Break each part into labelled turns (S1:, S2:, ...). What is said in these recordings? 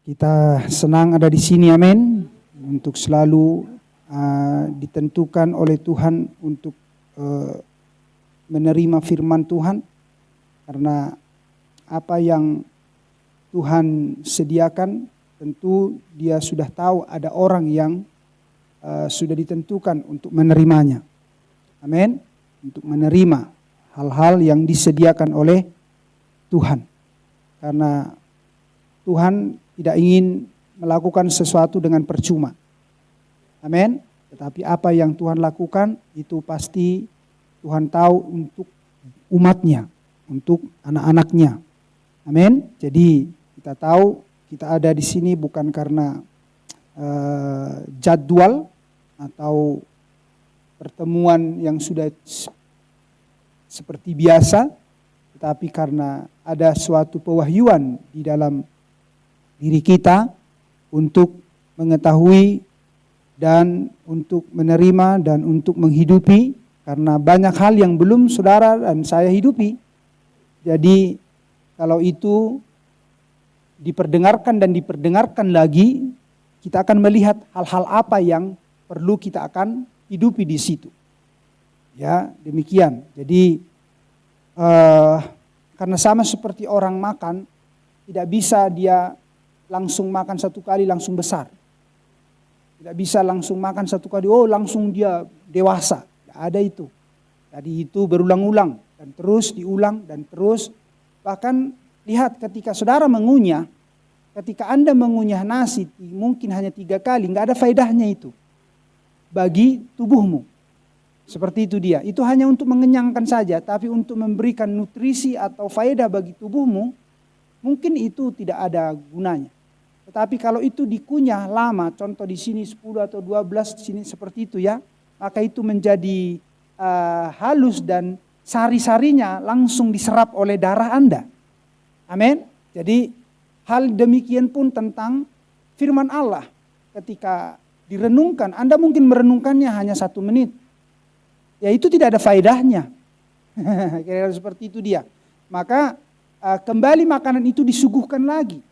S1: Kita senang ada di sini, amin. Untuk selalu ditentukan oleh Tuhan untuk menerima firman Tuhan. Karena apa yang Tuhan sediakan, tentu Dia sudah tahu ada orang yang sudah ditentukan untuk menerimanya. Amin. Untuk menerima hal-hal yang disediakan oleh Tuhan. Karena Tuhan tidak ingin melakukan sesuatu dengan percuma. Amin. Tetapi apa yang Tuhan lakukan itu pasti Tuhan tahu untuk umatnya, untuk anak-anaknya. Amin. Jadi kita tahu kita ada di sini bukan karena jadwal atau pertemuan yang sudah seperti biasa, tetapi karena ada suatu pewahyuan di dalam diri kita untuk mengetahui dan untuk menerima dan untuk menghidupi, karena banyak hal yang belum saudara dan saya hidupi. Jadi kalau itu diperdengarkan dan diperdengarkan lagi, kita akan melihat hal-hal apa yang perlu kita akan hidupi di situ. Ya, demikian. Jadi karena sama seperti orang makan, tidak bisa dia langsung makan satu kali langsung besar. Tidak bisa langsung makan satu kali, langsung dia dewasa. Tidak ada itu. Jadi itu berulang-ulang dan terus diulang dan terus. Bahkan lihat ketika saudara mengunyah, ketika Anda mengunyah nasi mungkin hanya 3 kali, nggak ada faedahnya itu bagi tubuhmu. Seperti itu dia. Itu hanya untuk mengenyangkan saja, tapi untuk memberikan nutrisi atau faedah bagi tubuhmu, mungkin itu tidak ada gunanya. Tetapi kalau itu dikunyah lama, contoh di sini 10 atau 12 di sini seperti itu ya, maka itu menjadi halus dan sari-sarinya langsung diserap oleh darah Anda. Amin. Jadi hal demikian pun tentang firman Allah. Ketika direnungkan, Anda mungkin merenungkannya hanya 1 menit. Ya itu tidak ada faedahnya. Kira-kira seperti itu dia. Maka kembali makanan itu disuguhkan lagi.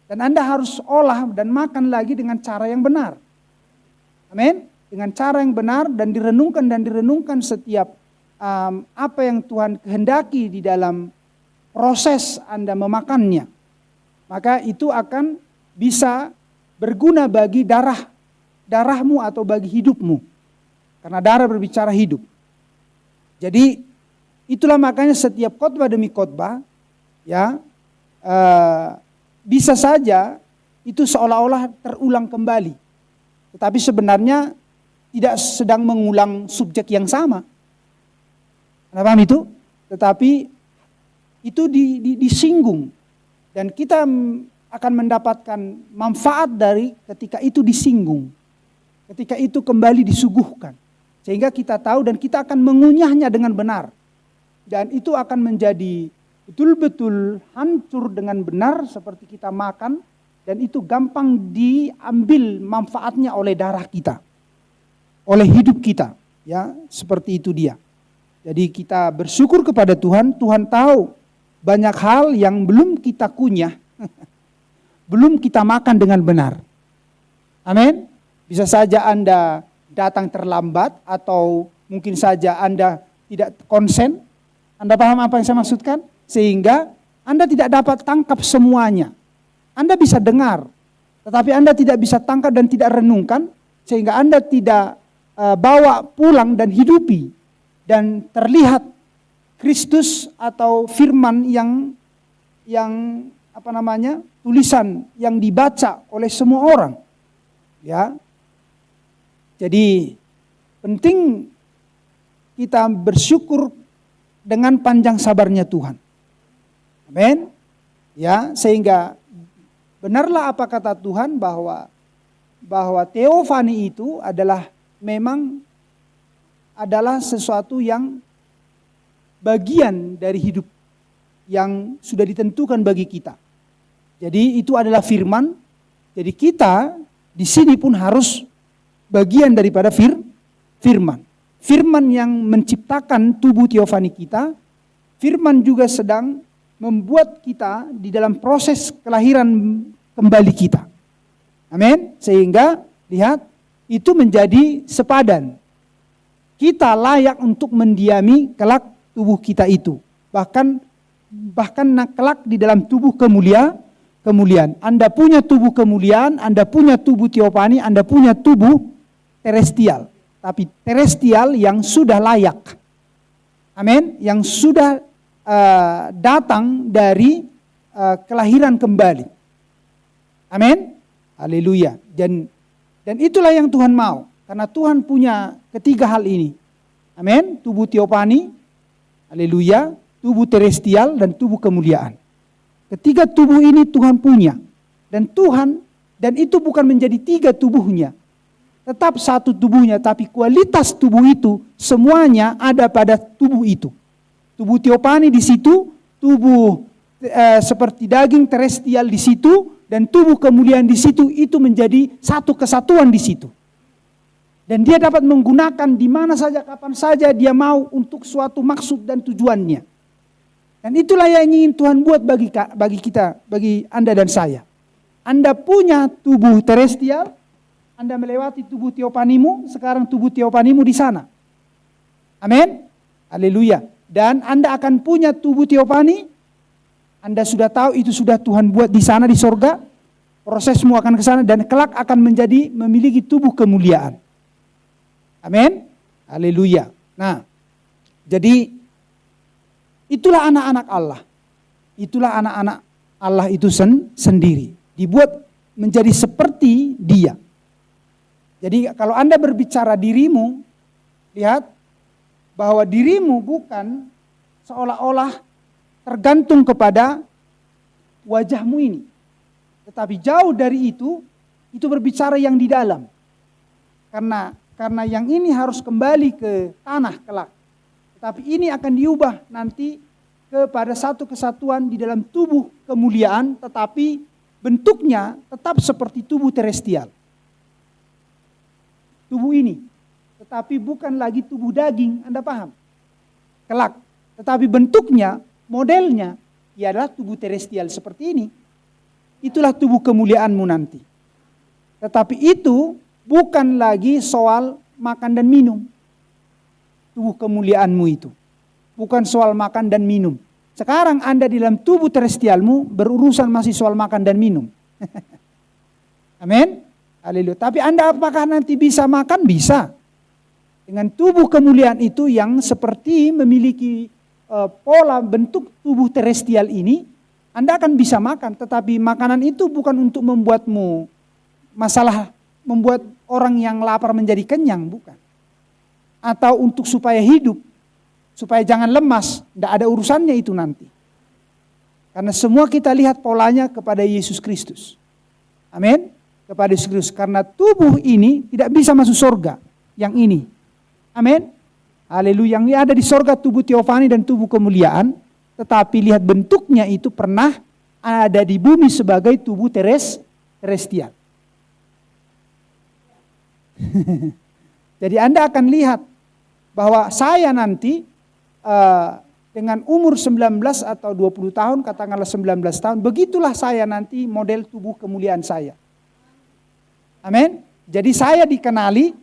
S1: Dan Anda harus olah dan makan lagi dengan cara yang benar. Amin. Dengan cara yang benar dan direnungkan setiap apa yang Tuhan kehendaki di dalam proses Anda memakannya. Maka itu akan bisa berguna bagi darahmu atau bagi hidupmu. Karena darah berbicara hidup. Jadi itulah makanya setiap khotbah demi khotbah ya bisa saja itu seolah-olah terulang kembali. Tetapi sebenarnya tidak sedang mengulang subjek yang sama. Anda paham itu? Tetapi itu disinggung. Dan kita akan mendapatkan manfaat dari ketika itu disinggung. Ketika itu kembali disuguhkan. Sehingga kita tahu dan kita akan mengunyahnya dengan benar. Dan itu akan menjadi betul-betul hancur dengan benar seperti kita makan. Dan itu gampang diambil manfaatnya oleh darah kita. Oleh hidup kita. Ya, seperti itu dia. Jadi kita bersyukur kepada Tuhan. Tuhan tahu banyak hal yang belum kita kunyah. Belum kita makan dengan benar. Amin. Bisa saja Anda datang terlambat atau mungkin saja Anda tidak konsen. Anda paham apa yang saya maksudkan? Sehingga Anda tidak dapat tangkap semuanya. Anda bisa dengar, tetapi Anda tidak bisa tangkap dan tidak renungkan. Sehingga Anda tidak bawa pulang dan hidupi. Dan terlihat Kristus atau firman yang tulisan yang dibaca oleh semua orang. Ya. Jadi penting kita bersyukur dengan panjang sabarnya Tuhan. Amin. Ya, sehingga benarlah apa kata Tuhan bahwa teofani itu memang adalah sesuatu yang bagian dari hidup yang sudah ditentukan bagi kita. Jadi itu adalah firman. Jadi kita di sini pun harus bagian daripada firman. Firman yang menciptakan tubuh teofani kita. Firman juga sedang membuat kita di dalam proses kembali kita. Amin. Sehingga lihat itu menjadi sepadan. Kita layak untuk mendiami kelak tubuh kita itu. Bahkan kelak di dalam tubuh kemuliaan. Anda punya tubuh kemuliaan, Anda punya tubuh teofani, Anda punya tubuh terestial. Tapi terestial yang sudah layak. Amin. Yang sudah datang dari kelahiran kembali. Amin. Haleluya. Dan itulah yang Tuhan mau. Karena Tuhan punya ketiga hal ini. Amin. Tubuh teofani, haleluya, tubuh terestial, dan tubuh kemuliaan. Ketiga tubuh ini Tuhan punya. Dan itu bukan menjadi tiga tubuhnya. Tetap satu tubuhnya, tapi kualitas tubuh itu semuanya ada pada tubuh itu. Tubuh teofani di situ, tubuh seperti daging terestial di situ, dan tubuh kemuliaan di situ, itu menjadi satu kesatuan di situ. Dan dia dapat menggunakan di mana saja, kapan saja dia mau untuk suatu maksud dan tujuannya. Dan itulah yang ingin Tuhan buat bagi kita, bagi Anda dan saya. Anda punya tubuh terestial, Anda melewati tubuh teofanimu, sekarang tubuh teofanimu di sana. Amin. Haleluya. Dan Anda akan punya tubuh teofani, Anda sudah tahu itu sudah Tuhan buat di sana di sorga. Prosesmu akan ke sana dan kelak akan memiliki tubuh kemuliaan. Amin. Haleluya. Nah, jadi itulah anak-anak Allah. Itulah anak-anak Allah itu sendiri. Dibuat menjadi seperti Dia. Jadi kalau Anda berbicara dirimu, lihat bahwa dirimu bukan seolah-olah tergantung kepada wajahmu ini. Tetapi jauh dari itu berbicara yang di dalam. Karena yang ini harus kembali ke tanah kelak. Tetapi ini akan diubah nanti kepada satu kesatuan di dalam tubuh kemuliaan, tetapi bentuknya tetap seperti tubuh terestial. Tubuh ini, tetapi bukan lagi tubuh daging, Anda paham? Kelak, tetapi bentuknya, modelnya, ia adalah tubuh terestial seperti ini. Itulah tubuh kemuliaanmu nanti. Tetapi itu bukan lagi soal makan dan minum. Tubuh kemuliaanmu itu. Bukan soal makan dan minum. Sekarang Anda di dalam tubuh terestialmu berurusan masih soal makan dan minum. Amin. Haleluya. Tapi Anda apakah nanti bisa makan? Bisa. Dengan tubuh kemuliaan itu yang seperti memiliki pola bentuk tubuh terestial ini, Anda akan bisa makan. Tetapi makanan itu bukan untuk membuatmu masalah, membuat orang yang lapar menjadi kenyang, bukan. Atau untuk supaya hidup, supaya jangan lemas, tidak ada urusannya itu nanti. Karena semua kita lihat polanya kepada Yesus Kristus. Amin. Kepada Yesus Kristus. Karena tubuh ini tidak bisa masuk surga. Yang ini. Amin. Haleluya. Yang ada di surga tubuh teofani dan tubuh kemuliaan. Tetapi lihat bentuknya itu pernah ada di bumi sebagai tubuh terestial. Jadi Anda akan lihat bahwa saya nanti dengan umur 19 atau 20 tahun, katakanlah 19 tahun, begitulah saya nanti model tubuh kemuliaan saya. Amin. Jadi saya dikenali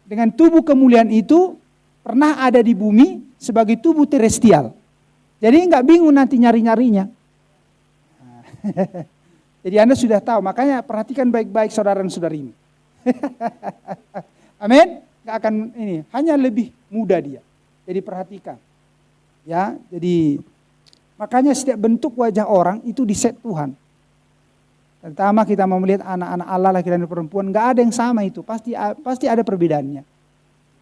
S1: dengan tubuh kemuliaan itu pernah ada di bumi sebagai tubuh terestial. Jadi enggak bingung nanti nyari-nyarinya. Jadi Anda sudah tahu, makanya perhatikan baik-baik saudara dan saudarimu. Amin. Enggak akan ini, hanya lebih muda dia. Jadi perhatikan. Ya, jadi makanya setiap bentuk wajah orang itu diset Tuhan. Pertama kita mau melihat anak-anak Allah laki dan perempuan, enggak ada yang sama itu, pasti ada perbedaannya.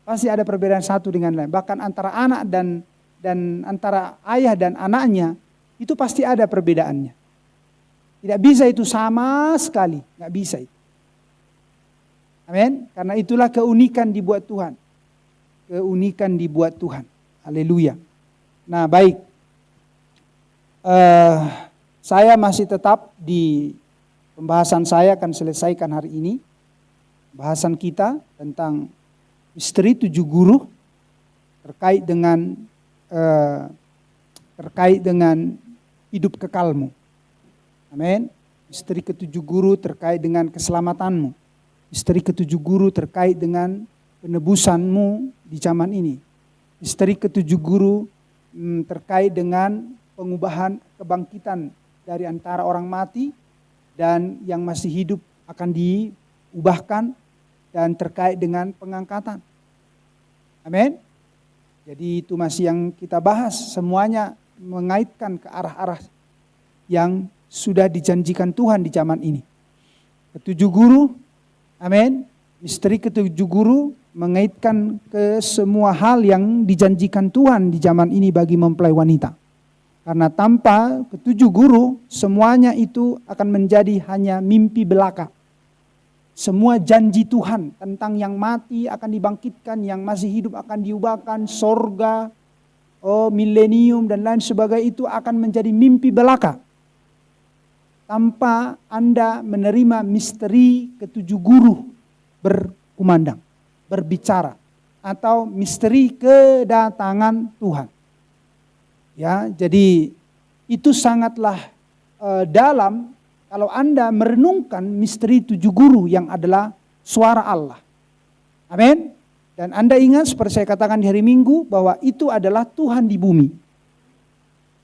S1: Pasti ada perbedaan satu dengan lain. Bahkan antara anak dan antara ayah dan anaknya itu pasti ada perbedaannya. Tidak bisa itu sama sekali, enggak bisa itu. Amin. Karena itulah keunikan dibuat Tuhan. Keunikan dibuat Tuhan. Haleluya. Nah, baik. Saya masih tetap di pembahasan saya akan selesaikan hari ini. Bahasan kita tentang misteri 7 guru terkait dengan hidup kekalmu. Amin. Misteri ketujuh guru terkait dengan keselamatanmu. Misteri ketujuh guru terkait dengan penebusanmu di zaman ini. Misteri ketujuh guru terkait dengan pengubahan kebangkitan dari antara orang mati dan yang masih hidup akan diubahkan, dan terkait dengan pengangkatan. Amin. Jadi itu masih yang kita bahas, semuanya mengaitkan ke arah-arah yang sudah dijanjikan Tuhan di zaman ini. Ketujuh guru, amin. Misteri ketujuh guru mengaitkan ke semua hal yang dijanjikan Tuhan di zaman ini bagi mempelai wanita. Karena tanpa ketujuh guru, semuanya itu akan menjadi hanya mimpi belaka. Semua janji Tuhan tentang yang mati akan dibangkitkan, yang masih hidup akan diubahkan, sorga, milenium dan lain sebagainya, itu akan menjadi mimpi belaka. Tanpa Anda menerima misteri ketujuh guru berkumandang, berbicara, atau misteri kedatangan Tuhan. Ya, jadi itu sangatlah dalam kalau Anda merenungkan misteri tujuh guru yang adalah suara Allah. Amin. Dan Anda ingat seperti saya katakan di hari Minggu bahwa itu adalah Tuhan di bumi.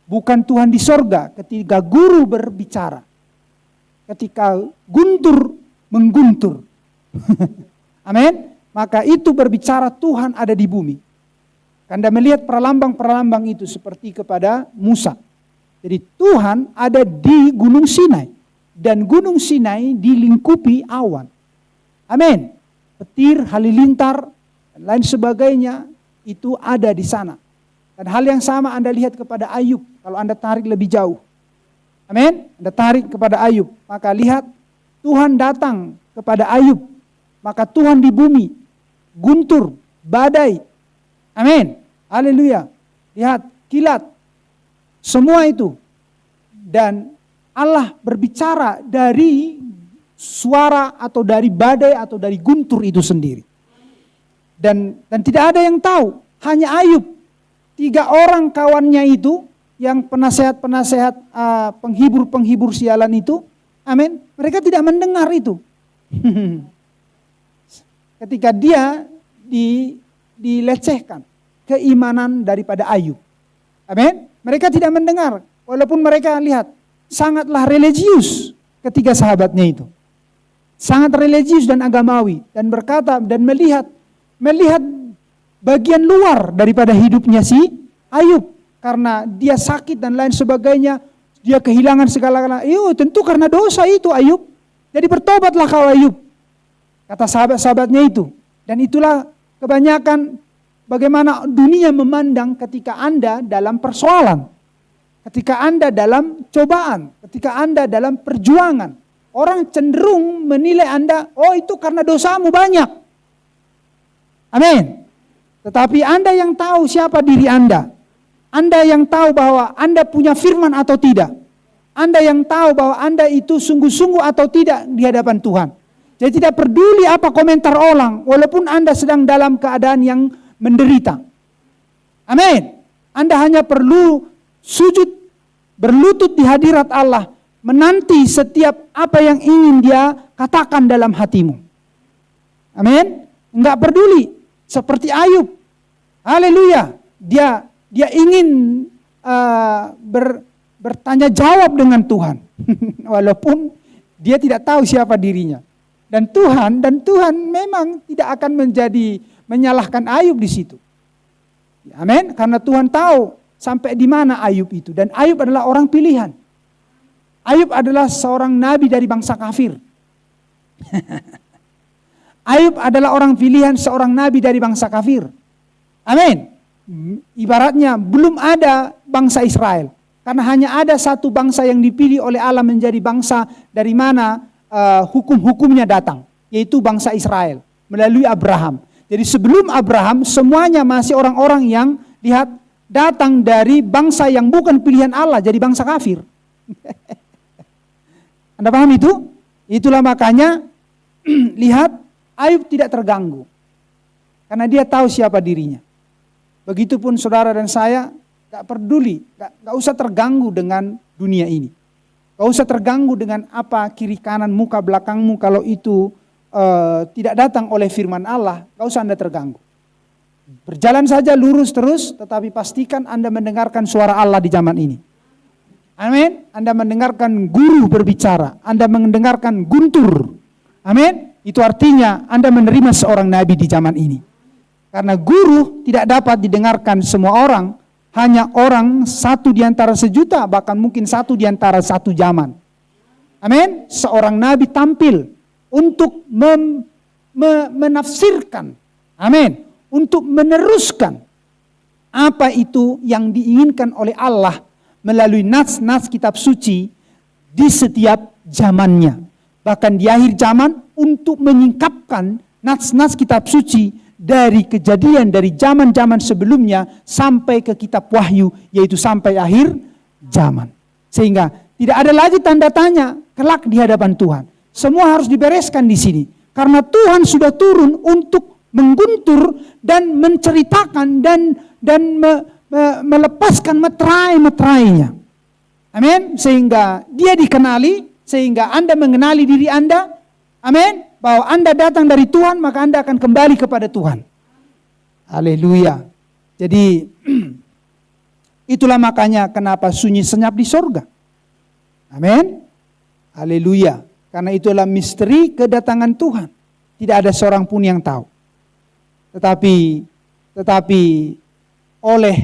S1: Bukan Tuhan di sorga ketika guru berbicara. Ketika guntur mengguntur. Amin. Maka itu berbicara Tuhan ada di bumi. Anda melihat perlambang-perlambang itu seperti kepada Musa. Jadi Tuhan ada di Gunung Sinai. Dan Gunung Sinai dilingkupi awan. Amin. Petir, halilintar, dan lain sebagainya itu ada di sana. Dan hal yang sama Anda lihat kepada Ayub. Kalau Anda tarik lebih jauh. Amin. Anda tarik kepada Ayub. Maka lihat Tuhan datang kepada Ayub. Maka Tuhan di bumi. Guntur, badai. Amin. Haleluya. Lihat kilat. Semua itu. Dan Allah berbicara dari suara atau dari badai atau dari guntur itu sendiri. Dan tidak ada yang tahu. Hanya Ayub. 3 orang kawannya itu. Yang penasehat-penasehat penghibur-penghibur sialan itu. Amin. Mereka tidak mendengar itu. Ketika dia dilecehkan. Keimanan daripada Ayub. Amin. Mereka tidak mendengar. Walaupun mereka lihat. Sangatlah religius ketiga sahabatnya itu. Sangat religius dan agamawi. Dan berkata dan melihat bagian luar daripada hidupnya si Ayub. Karena dia sakit dan lain sebagainya. Dia kehilangan segala-galanya. Tentu karena dosa itu Ayub. Jadi bertobatlah kau Ayub. Kata sahabat-sahabatnya itu. Dan itulah kebanyakan bagaimana dunia memandang ketika Anda dalam persoalan. Ketika Anda dalam cobaan, ketika Anda dalam perjuangan, orang cenderung menilai Anda, itu karena dosamu banyak. Amin. Tetapi Anda yang tahu siapa diri Anda yang tahu bahwa Anda punya firman atau tidak. Anda yang tahu bahwa Anda itu sungguh-sungguh atau tidak di hadapan Tuhan. Jadi tidak peduli apa komentar orang, walaupun Anda sedang dalam keadaan yang menderita. Amin. Anda hanya perlu sujud, berlutut di hadirat Allah, menanti setiap apa yang ingin Dia katakan dalam hatimu. Amin. Enggak peduli, seperti Ayub. Haleluya. Dia ingin bertanya jawab dengan Tuhan, walaupun dia tidak tahu siapa dirinya. Dan Tuhan memang tidak akan menyalahkan Ayub di situ. Amin. Karena Tuhan tahu sampai di mana Ayub itu. Dan Ayub adalah orang pilihan. Ayub adalah seorang nabi dari bangsa kafir. Ayub adalah orang pilihan seorang nabi dari bangsa kafir. Amin. Ibaratnya belum ada bangsa Israel. Karena hanya ada satu bangsa yang dipilih oleh Allah menjadi bangsa dari mana hukum-hukumnya datang. Yaitu bangsa Israel. Melalui Abraham. Jadi sebelum Abraham semuanya masih orang-orang yang lihat datang dari bangsa yang bukan pilihan Allah, jadi bangsa kafir. Anda paham itu? Itulah makanya lihat Ayub tidak terganggu. Karena dia tahu siapa dirinya. Begitupun saudara dan saya gak peduli, gak usah terganggu dengan dunia ini. Gak Gak usah terganggu dengan apa kiri kanan muka belakangmu kalau itu tidak datang oleh firman Allah. Gak usah Anda terganggu. Berjalan saja lurus terus, tetapi pastikan Anda mendengarkan suara Allah di zaman ini. Amin. Anda mendengarkan guru berbicara, Anda mendengarkan guntur. Amin. Itu artinya Anda menerima seorang nabi di zaman ini. Karena guru tidak dapat didengarkan semua orang, hanya orang satu di antara sejuta, bahkan mungkin satu di antara satu zaman. Amin. Seorang nabi tampil untuk menafsirkan. Amin. Untuk meneruskan apa itu yang diinginkan oleh Allah melalui nas-nas kitab suci di setiap zamannya. Bahkan di akhir zaman untuk menyingkapkan nas-nas kitab suci dari kejadian dari zaman-zaman sebelumnya sampai ke kitab wahyu, yaitu sampai akhir zaman. Sehingga tidak ada lagi tanda tanya kelak di hadapan Tuhan. Semua harus dibereskan di sini. Karena Tuhan sudah turun untuk mengguntur dan menceritakan dan melepaskan meterai-meterainya. Amin. Sehingga dia dikenali, sehingga Anda mengenali diri Anda. Amin. Bahwa Anda datang dari Tuhan, maka Anda akan kembali kepada Tuhan. Haleluya. Jadi itulah makanya kenapa sunyi senyap di sorga. Amin. Haleluya. Karena itulah misteri kedatangan Tuhan. Tidak ada seorang pun yang tahu. Tetapi oleh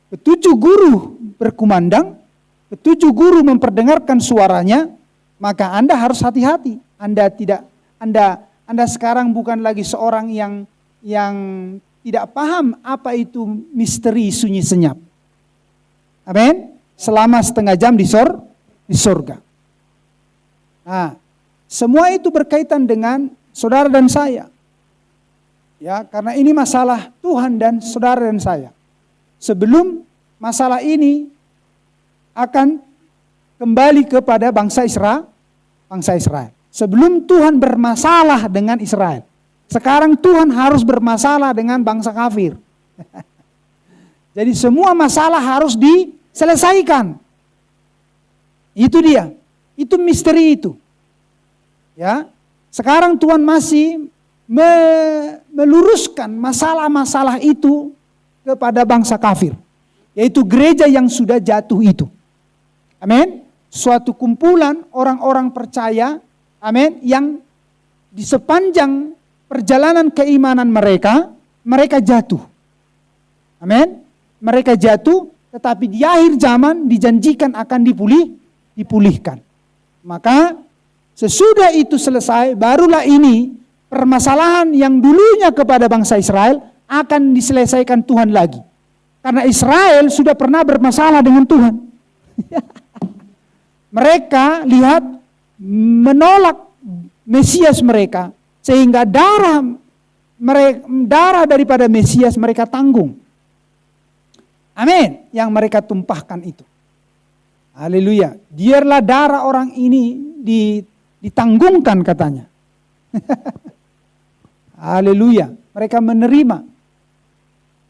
S1: ketujuh guru berkumandang, ketujuh guru memperdengarkan suaranya, maka Anda harus hati-hati. Anda sekarang bukan lagi seorang yang tidak paham apa itu misteri sunyi senyap. Amin. Selama setengah jam di sorga. Nah, semua itu berkaitan dengan saudara dan saya. Ya, karena ini masalah Tuhan dan saudara dan saya. Sebelum masalah ini akan kembali kepada bangsa Israel. Sebelum Tuhan bermasalah dengan Israel. Sekarang Tuhan harus bermasalah dengan bangsa kafir. Jadi semua masalah harus diselesaikan. Itu dia. Itu misteri itu. Ya. Sekarang Tuhan masih meluruskan masalah-masalah itu kepada bangsa kafir, yaitu gereja yang sudah jatuh itu. Amin. Suatu kumpulan orang-orang percaya, amin, yang di sepanjang perjalanan keimanan mereka jatuh. Amin. Mereka jatuh, tetapi di akhir zaman dijanjikan akan dipulihkan. Maka sesudah itu selesai, barulah ini permasalahan yang dulunya kepada bangsa Israel akan diselesaikan Tuhan lagi. Karena Israel sudah pernah bermasalah dengan Tuhan. Mereka lihat menolak Mesias mereka, sehingga darah daripada Mesias mereka tanggung. Amin. Yang mereka tumpahkan itu. Haleluya. Biarlah darah orang ini ditanggungkan katanya. Haleluya. Mereka menerima.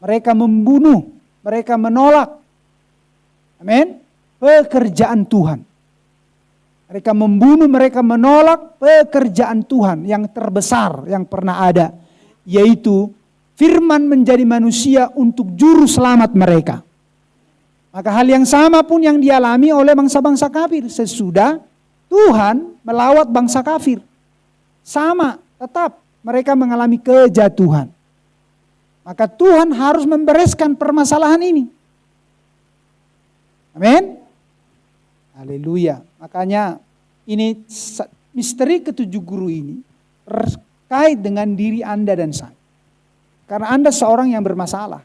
S1: Mereka membunuh. Mereka menolak. Amin. Pekerjaan Tuhan. Mereka membunuh, mereka menolak pekerjaan Tuhan yang terbesar yang pernah ada. Yaitu firman menjadi manusia untuk juru selamat mereka. Maka hal yang sama pun yang dialami oleh bangsa-bangsa kafir. Sesudah Tuhan melawat bangsa kafir. Sama, tetap. Mereka mengalami kejatuhan. Maka Tuhan harus membereskan permasalahan ini. Amin. Haleluya. Makanya ini misteri ketujuh guru ini terkait dengan diri Anda dan saya. Karena Anda seorang yang bermasalah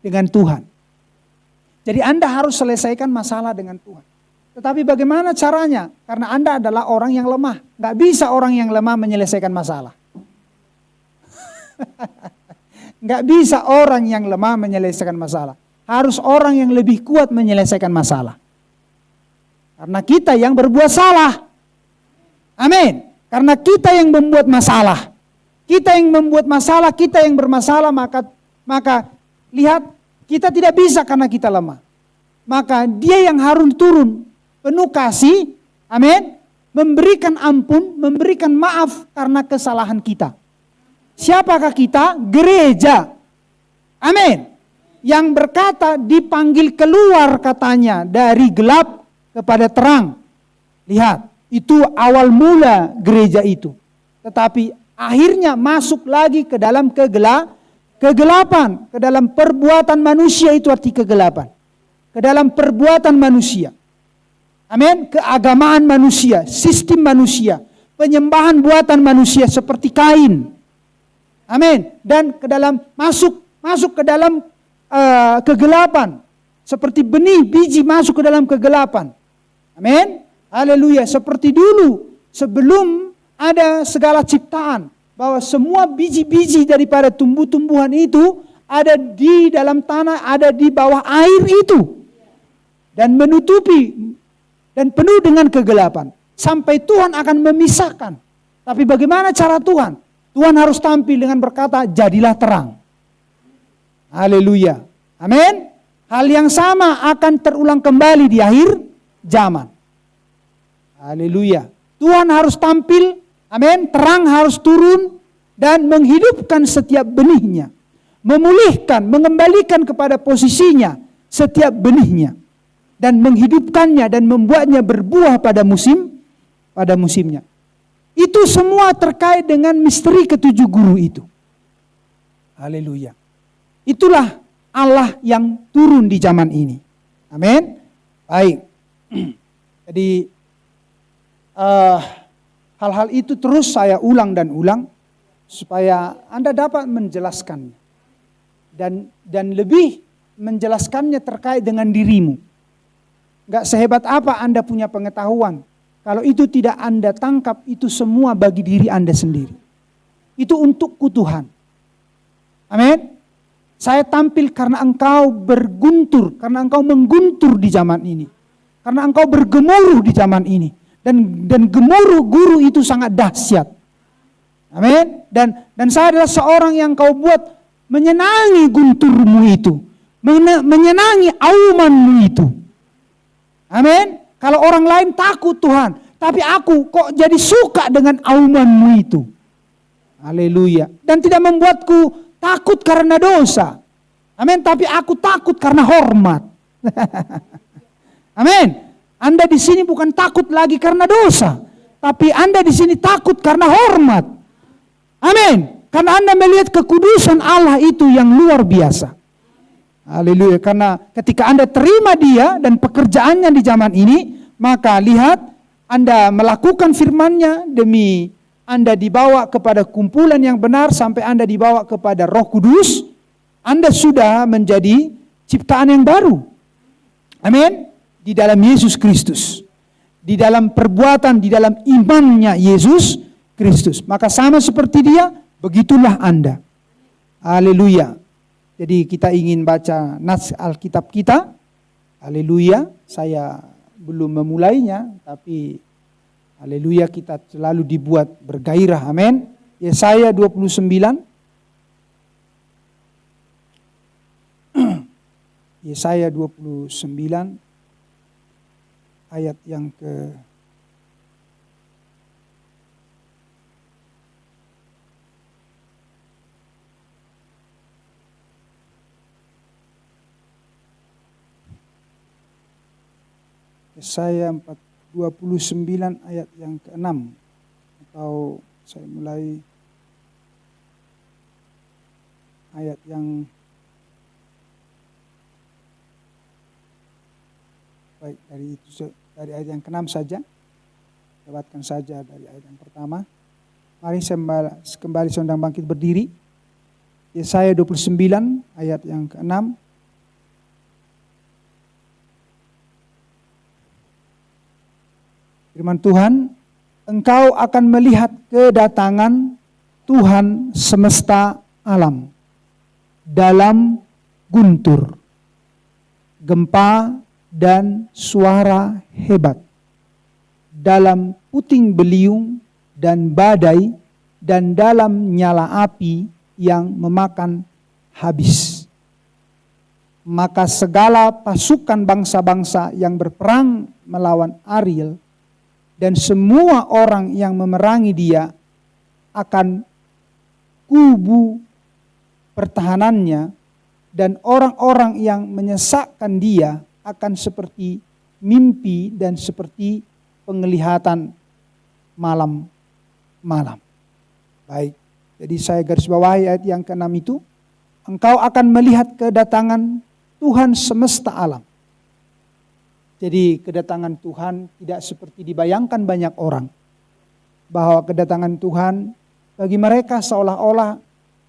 S1: dengan Tuhan. Jadi Anda harus selesaikan masalah dengan Tuhan. Tetapi bagaimana caranya? Karena Anda adalah orang yang lemah. Gak bisa orang yang lemah menyelesaikan masalah. Gak bisa orang yang lemah menyelesaikan masalah. Harus orang yang lebih kuat menyelesaikan masalah. Karena kita yang berbuat salah. Amin. Karena kita yang membuat masalah. Kita yang membuat masalah, kita yang bermasalah, maka lihat, kita tidak bisa karena kita lemah. Maka dia yang harus turun penuh kasih, amin, memberikan ampun, memberikan maaf karena kesalahan kita. Siapakah kita? Gereja. Amin. Yang berkata dipanggil keluar katanya dari gelap kepada terang. Lihat, itu awal mula gereja itu. Tetapi akhirnya masuk lagi ke dalam kegelapan, ke dalam perbuatan manusia, itu arti kegelapan. Ke dalam perbuatan manusia. Amin. Keagamaan manusia, sistem manusia, penyembahan buatan manusia seperti Kain. Amin. Dan ke dalam masuk ke dalam kegelapan, seperti benih biji masuk ke dalam kegelapan. Amin. Haleluya. Seperti dulu sebelum ada segala ciptaan, bahwa semua biji-biji daripada tumbuh-tumbuhan itu ada di dalam tanah, ada di bawah air itu, dan menutupi dan penuh dengan kegelapan sampai Tuhan akan memisahkan. Tapi bagaimana cara Tuhan? Tuhan harus tampil dengan berkata, jadilah terang. Haleluya. Amin. Hal yang sama akan terulang kembali di akhir zaman. Haleluya. Tuhan harus tampil, amin, terang harus turun dan menghidupkan setiap benihnya. Memulihkan, mengembalikan kepada posisinya setiap benihnya. Dan menghidupkannya dan membuatnya berbuah pada musimnya. Itu semua terkait dengan misteri ketujuh guru itu. Haleluya. Itulah Allah yang turun di zaman ini. Amin. Baik. Jadi hal-hal itu terus saya ulang dan ulang supaya Anda dapat menjelaskannya. Dan lebih menjelaskannya terkait dengan dirimu. Gak sehebat apa Anda punya pengetahuan. Kalau itu tidak Anda tangkap, itu semua bagi diri Anda sendiri. Itu untukku Tuhan. Amin. Saya tampil karena engkau berguntur, karena engkau mengguntur di zaman ini. Karena engkau bergemuruh di zaman ini. Dan gemuruh guru itu sangat dahsyat. Amin. Dan saya adalah seorang yang kau buat menyenangi gunturmu itu. Menyenangi aumanmu itu. Amin. Kalau orang lain takut Tuhan. Tapi aku kok jadi suka dengan aumanmu itu. Haleluya. Dan tidak membuatku takut karena dosa. Amin. Tapi aku takut karena hormat. Amin. Anda di sini bukan takut lagi karena dosa. Tapi Anda di sini takut karena hormat. Amin. Karena Anda melihat kekudusan Allah itu yang luar biasa. Haleluya. Karena ketika Anda terima Dia dan pekerjaannya di zaman ini, maka lihat Anda melakukan firman-Nya demi Anda dibawa kepada kumpulan yang benar sampai Anda dibawa kepada Roh Kudus, Anda sudah menjadi ciptaan yang baru. Amin. Di dalam Yesus Kristus. Di dalam perbuatan, di dalam imannya Yesus Kristus. Maka sama seperti Dia, begitulah Anda. Haleluya. Jadi kita ingin baca nas Alkitab kita. Haleluya. Saya belum memulainya, tapi haleluya, kita selalu dibuat bergairah. Amin. Yesaya 29. Yesaya 29 ayat yang ke Yesaya 29 ayat yang ke-6, atau saya mulai ayat yang baik dari ayat yang ke-6 saja. Lewatkan saja dari ayat yang pertama. Mari kembali sondang bangkit berdiri. Yesaya 29 ayat yang ke-6. Firman Tuhan, engkau akan melihat kedatangan Tuhan semesta alam dalam guntur, gempa dan suara hebat, dalam puting beliung dan badai, dan dalam nyala api yang memakan habis. maka segala pasukan bangsa-bangsa yang berperang melawan Ariel dan semua orang yang memerangi dia akan kubu pertahanannya, dan orang-orang yang menyesakkan dia akan seperti mimpi dan seperti penglihatan malam-malam. Baik, jadi saya garis bawahi ayat yang ke-6 itu. Engkau akan melihat kedatangan Tuhan semesta alam. Jadi kedatangan Tuhan tidak seperti dibayangkan banyak orang, bahwa kedatangan Tuhan bagi mereka seolah-olah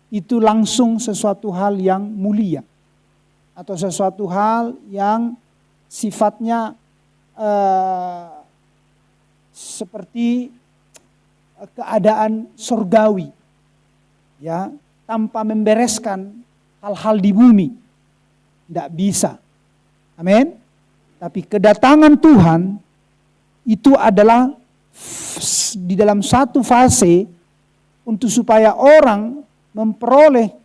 S1: itu langsung sesuatu hal yang mulia, atau sesuatu hal yang sifatnya seperti keadaan surgawi, ya, tanpa membereskan hal-hal di bumi. Tidak bisa. Amin. Tapi kedatangan Tuhan itu adalah di dalam satu fase untuk supaya orang memperoleh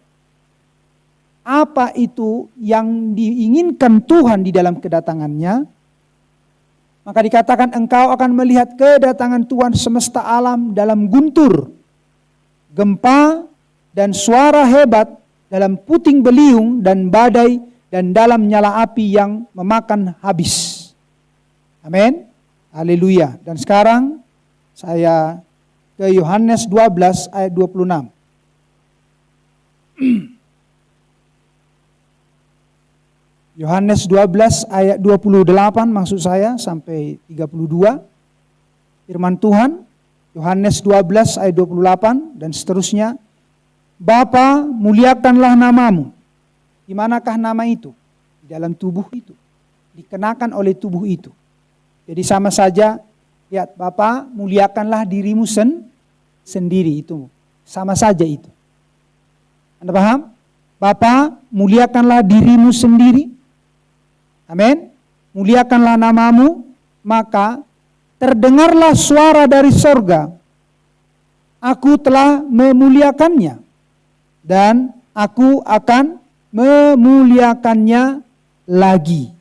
S1: apa itu yang diinginkan Tuhan di dalam kedatangannya. Maka dikatakan engkau akan melihat kedatangan Tuhan semesta alam dalam guntur, gempa, dan suara hebat, dalam puting beliung dan badai, dan dalam nyala api yang memakan habis. Amin. Haleluya. Dan sekarang saya ke Yohanes 12 ayat 26. Yohanes 12 ayat 28 maksud saya sampai 32. Firman Tuhan, Yohanes 12 ayat 28 dan seterusnya. Bapa, muliakanlah namamu. Di manakah nama itu? Di dalam tubuh itu. Dikenakan oleh tubuh itu. Jadi sama saja, lihat, Bapa, muliakanlah dirimu sendiri itu. Sama saja itu. Anda paham? Bapa, muliakanlah dirimu sendiri. Amin. Muliakanlah namamu, maka terdengarlah suara dari sorga. Aku telah memuliakannya, dan aku akan memuliakannya lagi.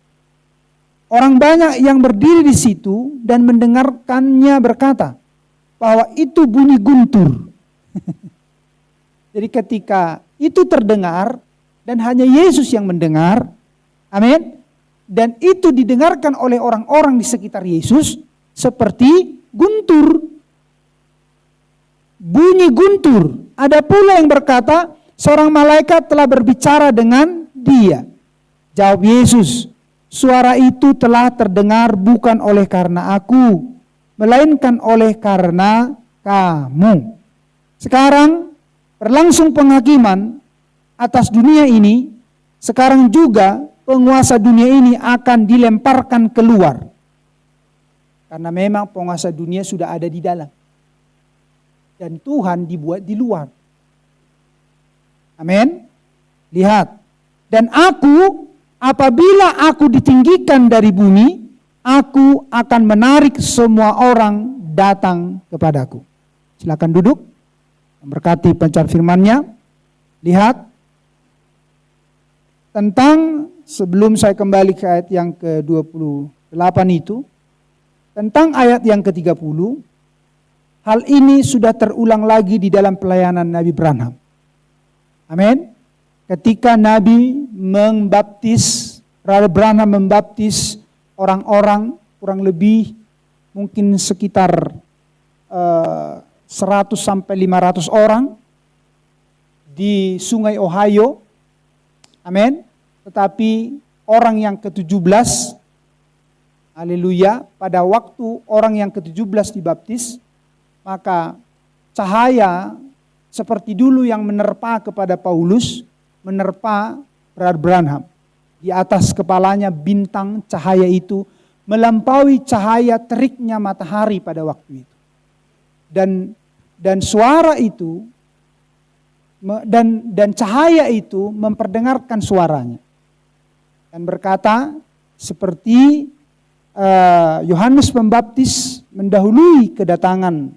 S1: Orang banyak yang berdiri di situ dan mendengarkannya berkata bahwa itu bunyi guntur. Jadi ketika itu terdengar dan hanya Yesus yang mendengar, amin. Dan itu didengarkan oleh orang-orang di sekitar Yesus seperti guntur. Bunyi guntur. Ada pula yang berkata, seorang malaikat telah berbicara dengan dia. Jawab Yesus, suara itu telah terdengar bukan oleh karena aku, melainkan oleh karena kamu. Sekarang berlangsung penghakiman atas dunia ini. Sekarang juga penguasa dunia ini akan dilemparkan keluar. Karena memang penguasa dunia sudah ada di dalam. Dan Tuhan dibuat di luar. Amin. Lihat. Dan aku, apabila aku ditinggikan dari bumi, aku akan menarik semua orang datang kepadaku. Silakan duduk. Memberkati pencar firman-Nya. Lihat. Tentang, sebelum saya kembali ke ayat yang ke-28 itu, tentang ayat yang ke-30, hal ini sudah terulang lagi di dalam pelayanan Nabi Branham. Amin. Ketika Nabi membaptis, Brother Branham membaptis orang-orang kurang lebih mungkin sekitar 100 sampai 500 orang di Sungai Ohio. Amin. Tetapi orang yang ke-17, haleluya, pada waktu orang yang ke-17 dibaptis, maka cahaya seperti dulu yang menerpa kepada Paulus, menerpa Brother Branham. Di atas kepalanya bintang cahaya itu melampaui cahaya teriknya matahari pada waktu itu. Dan suara itu dan cahaya itu memperdengarkan suaranya dan berkata seperti Yohanes Pembaptis mendahului kedatangan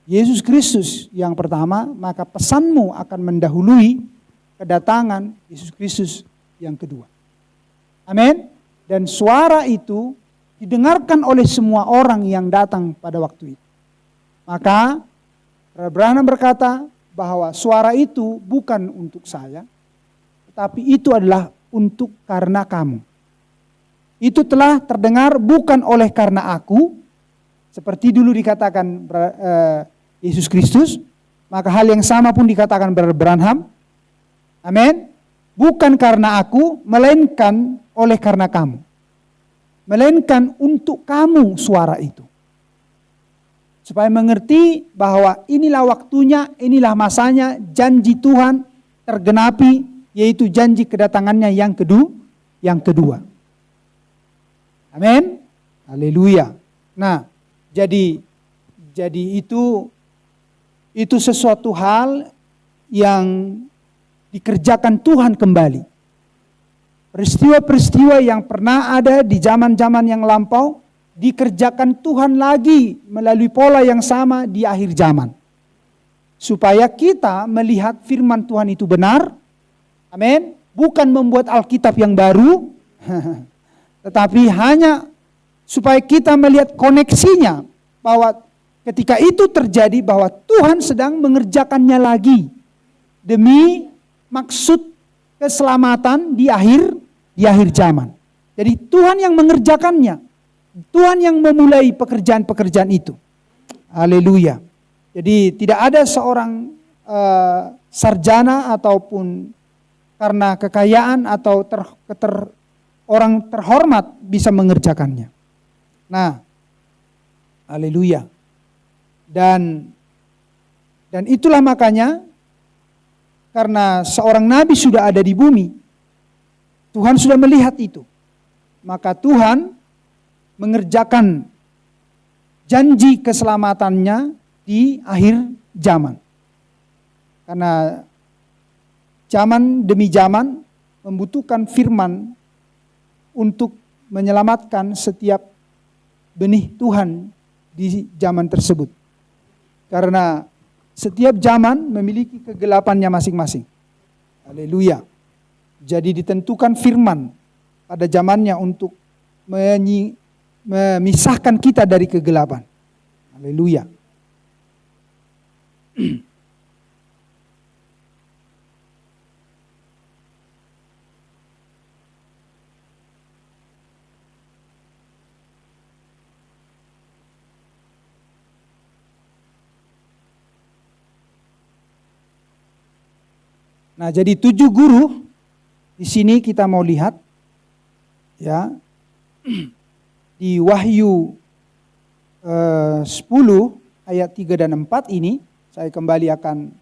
S1: Yesus Kristus yang pertama, maka pesanmu akan mendahului kedatangan Yesus Kristus yang kedua. Amin. Dan suara itu didengarkan oleh semua orang yang datang pada waktu itu. Maka Branham berkata bahwa suara itu bukan untuk saya, tetapi itu adalah untuk karena kamu. Itu telah terdengar bukan oleh karena aku, seperti dulu dikatakan Yesus Kristus, maka hal yang sama pun dikatakan Branham. Amin. Bukan karena aku, melainkan oleh karena kamu. Melainkan untuk kamu suara itu. Supaya mengerti bahwa inilah waktunya, inilah masanya, janji Tuhan tergenapi, yaitu janji kedatangannya yang kedua. Amin. Haleluya. Nah, jadi itu sesuatu hal yang dikerjakan Tuhan kembali. Peristiwa-peristiwa yang pernah ada di zaman-zaman yang lampau dikerjakan Tuhan lagi melalui pola yang sama di akhir zaman. Supaya kita melihat firman Tuhan itu benar. Amin. Bukan membuat Alkitab yang baru. Tetapi hanya supaya kita melihat koneksinya. Bahwa ketika itu terjadi bahwa Tuhan sedang mengerjakannya lagi. Demi maksud keselamatan di akhir zaman. Jadi Tuhan yang mengerjakannya. Tuhan yang memulai pekerjaan-pekerjaan itu. Haleluya. Jadi tidak ada seorang sarjana ataupun karena kekayaan atau orang terhormat bisa mengerjakannya. Nah, haleluya. Dan itulah makanya karena seorang nabi sudah ada di bumi, Tuhan sudah melihat itu. Maka Tuhan mengerjakan janji keselamatannya di akhir zaman. Karena zaman demi zaman membutuhkan firman untuk menyelamatkan setiap benih Tuhan di zaman tersebut. Karena setiap zaman memiliki kegelapannya masing-masing. Haleluya. Jadi ditentukan firman pada zamannya untuk memisahkan kita dari kegelapan. Haleluya. Nah, jadi 7 guru di sini kita mau lihat ya. Di Wahyu 10 ayat 3 dan 4 ini saya kembali akan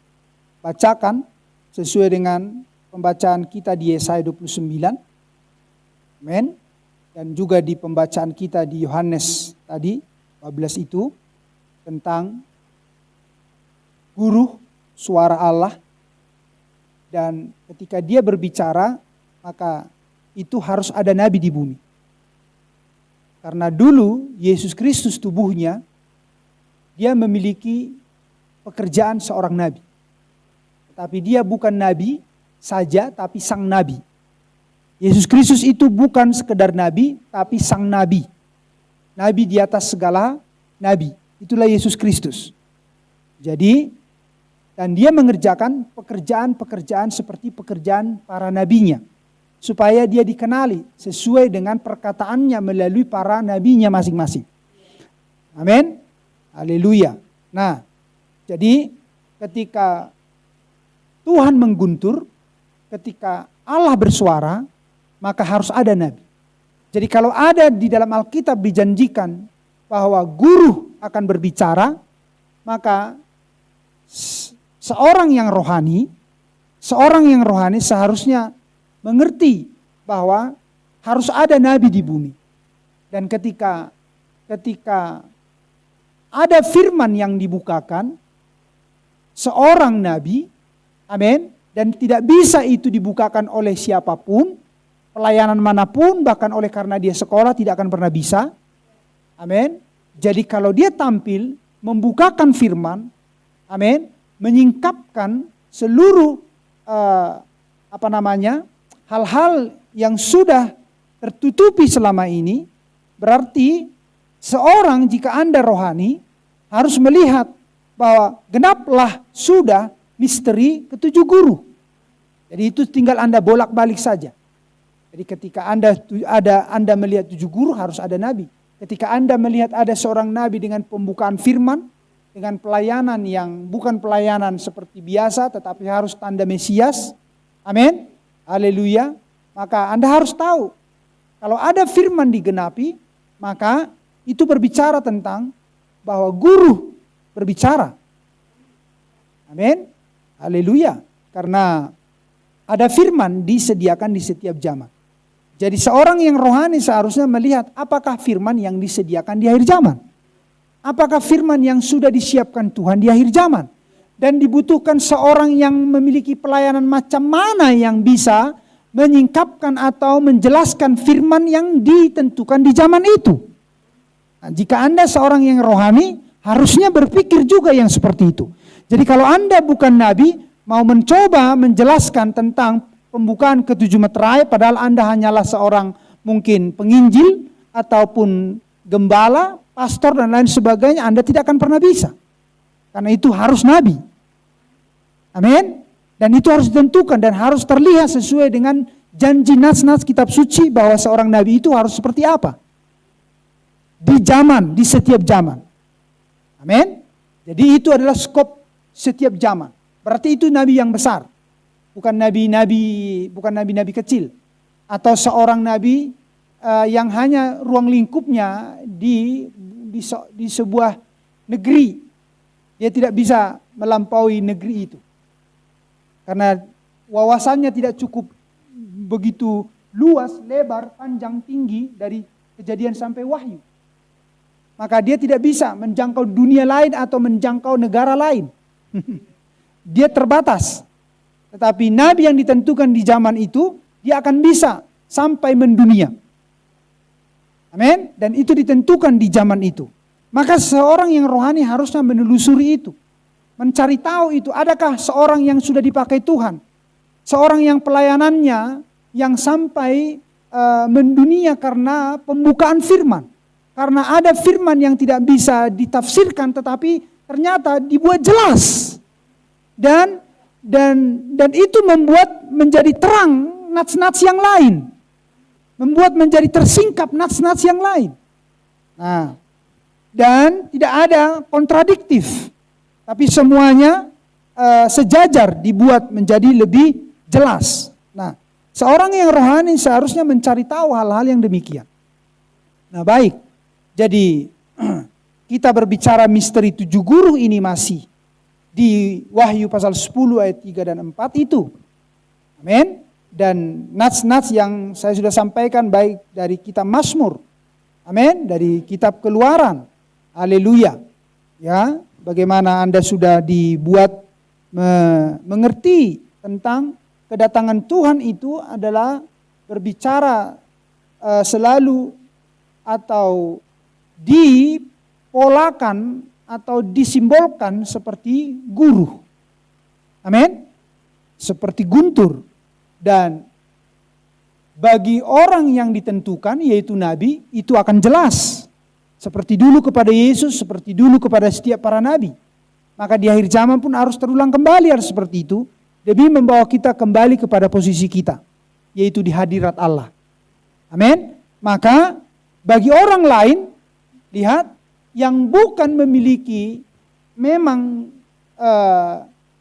S1: bacakan sesuai dengan pembacaan kita di Yesaya 29. Amin. Dan juga di pembacaan kita di Yohanes tadi 14 itu tentang guru suara Allah. Dan ketika dia berbicara, maka itu harus ada nabi di bumi. Karena dulu Yesus Kristus tubuhnya, dia memiliki pekerjaan seorang nabi. Tetapi dia bukan nabi saja, tapi sang nabi. Yesus Kristus itu bukan sekedar nabi, tapi sang nabi. Nabi di atas segala nabi. Itulah Yesus Kristus. Jadi, dan dia mengerjakan pekerjaan-pekerjaan seperti pekerjaan para nabinya. Supaya dia dikenali sesuai dengan perkataannya melalui para nabinya masing-masing. Amin. Haleluya. Nah, jadi ketika Tuhan mengguntur, ketika Allah bersuara, maka harus ada nabi. Jadi kalau ada di dalam Alkitab dijanjikan bahwa guru akan berbicara, maka seorang yang rohani seharusnya mengerti bahwa harus ada nabi di bumi. Dan ketika ada firman yang dibukakan, seorang nabi, amin, dan tidak bisa itu dibukakan oleh siapapun, pelayanan manapun, bahkan oleh karena dia sekolah tidak akan pernah bisa, amin. Jadi kalau dia tampil membukakan firman, amin, menyingkapkan seluruh hal-hal yang sudah tertutupi selama ini, berarti seorang jika Anda rohani harus melihat bahwa genaplah sudah misteri ketujuh guru. Jadi itu tinggal Anda bolak-balik saja. Jadi ketika Anda melihat tujuh guru harus ada nabi. Ketika Anda melihat ada seorang nabi dengan pembukaan firman, dengan pelayanan yang bukan pelayanan seperti biasa tetapi harus tanda Mesias. Amin. Haleluya. Maka Anda harus tahu kalau ada firman digenapi, maka itu berbicara tentang bahwa guru berbicara. Amin. Haleluya. Karena ada firman disediakan di setiap zaman. Jadi seorang yang rohani seharusnya melihat apakah firman yang disediakan di akhir zaman. Apakah firman yang sudah disiapkan Tuhan di akhir zaman. Dan dibutuhkan seorang yang memiliki pelayanan macam mana yang bisa menyingkapkan atau menjelaskan firman yang ditentukan di zaman itu. Nah, jika Anda seorang yang rohani, harusnya berpikir juga yang seperti itu. Jadi kalau Anda bukan nabi, mau mencoba menjelaskan tentang pembukaan ketujuh meterai, padahal Anda hanyalah seorang mungkin penginjil ataupun gembala, pastor dan lain sebagainya, Anda tidak akan pernah bisa. Karena itu harus nabi. Amin. Dan itu harus ditentukan dan harus terlihat sesuai dengan janji nas-nas kitab suci bahwa seorang nabi itu harus seperti apa. Di zaman, di setiap zaman. Amin. Jadi itu adalah skop setiap zaman. Berarti itu nabi yang besar. Bukan nabi-nabi kecil. Atau seorang nabi yang hanya ruang lingkupnya di sebuah negeri. Dia tidak bisa melampaui negeri itu. Karena wawasannya tidak cukup begitu luas, lebar, panjang, tinggi dari Kejadian sampai Wahyu. Maka dia tidak bisa menjangkau dunia lain atau menjangkau negara lain. Dia terbatas. Tetapi nabi yang ditentukan di zaman itu, dia akan bisa sampai mendunia. Amin. Dan itu ditentukan di zaman itu. Maka seorang yang rohani harusnya menelusuri itu. Mencari tahu itu, adakah seorang yang sudah dipakai Tuhan. Seorang yang pelayanannya yang sampai mendunia karena pembukaan firman. Karena ada firman yang tidak bisa ditafsirkan tetapi ternyata dibuat jelas. Dan itu membuat menjadi terang nats-nats yang lain. Membuat menjadi tersingkap nats-nats yang lain. Nah, dan tidak ada kontradiktif. Tapi semuanya sejajar dibuat menjadi lebih jelas. Nah, seorang yang rohani seharusnya mencari tahu hal-hal yang demikian. Nah, baik. Jadi kita berbicara misteri tujuh guru ini masih di Wahyu pasal 10 ayat 3 dan 4 itu. Amin. Dan nats-nats yang saya sudah sampaikan baik dari kitab Mazmur. Amin. Dari kitab Keluaran. Haleluya. Ya, bagaimana Anda sudah dibuat mengerti tentang kedatangan Tuhan itu adalah berbicara selalu atau dipolakan atau disimbolkan seperti guru. Amin. Seperti guntur. Dan bagi orang yang ditentukan yaitu nabi itu akan jelas. Seperti dulu kepada Yesus, seperti dulu kepada setiap para nabi. Maka di akhir zaman pun harus terulang kembali harus seperti itu. Demi membawa kita kembali kepada posisi kita. Yaitu di hadirat Allah. Amin. Maka bagi orang lain, lihat, yang bukan memiliki memang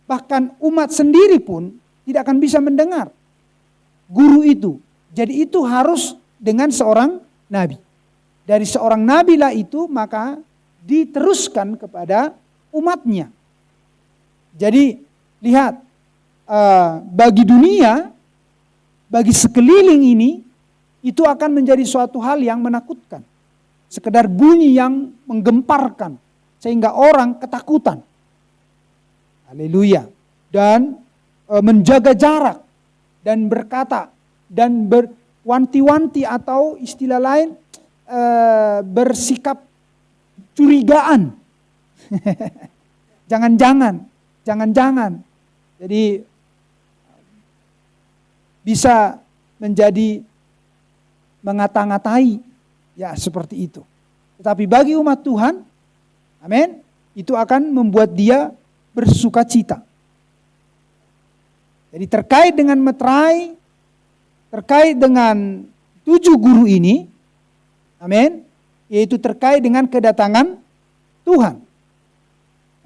S1: bahkan umat sendiri pun tidak akan bisa mendengar guru itu. Jadi itu harus dengan seorang nabi. Dari seorang nabi lah itu maka diteruskan kepada umatnya. Jadi lihat, bagi dunia, bagi sekeliling ini, itu akan menjadi suatu hal yang menakutkan. Sekedar bunyi yang menggemparkan sehingga orang ketakutan. Haleluya. Dan menjaga jarak dan berkata dan berwanti-wanti atau istilah lain bersikap curigaan. Jangan-jangan. Jadi bisa menjadi mengata-ngatai, ya seperti itu. Tetapi bagi umat Tuhan, amin, itu akan membuat dia bersuka cita. Jadi terkait dengan meterai, terkait dengan 7 guru ini, amin, yaitu terkait dengan kedatangan Tuhan.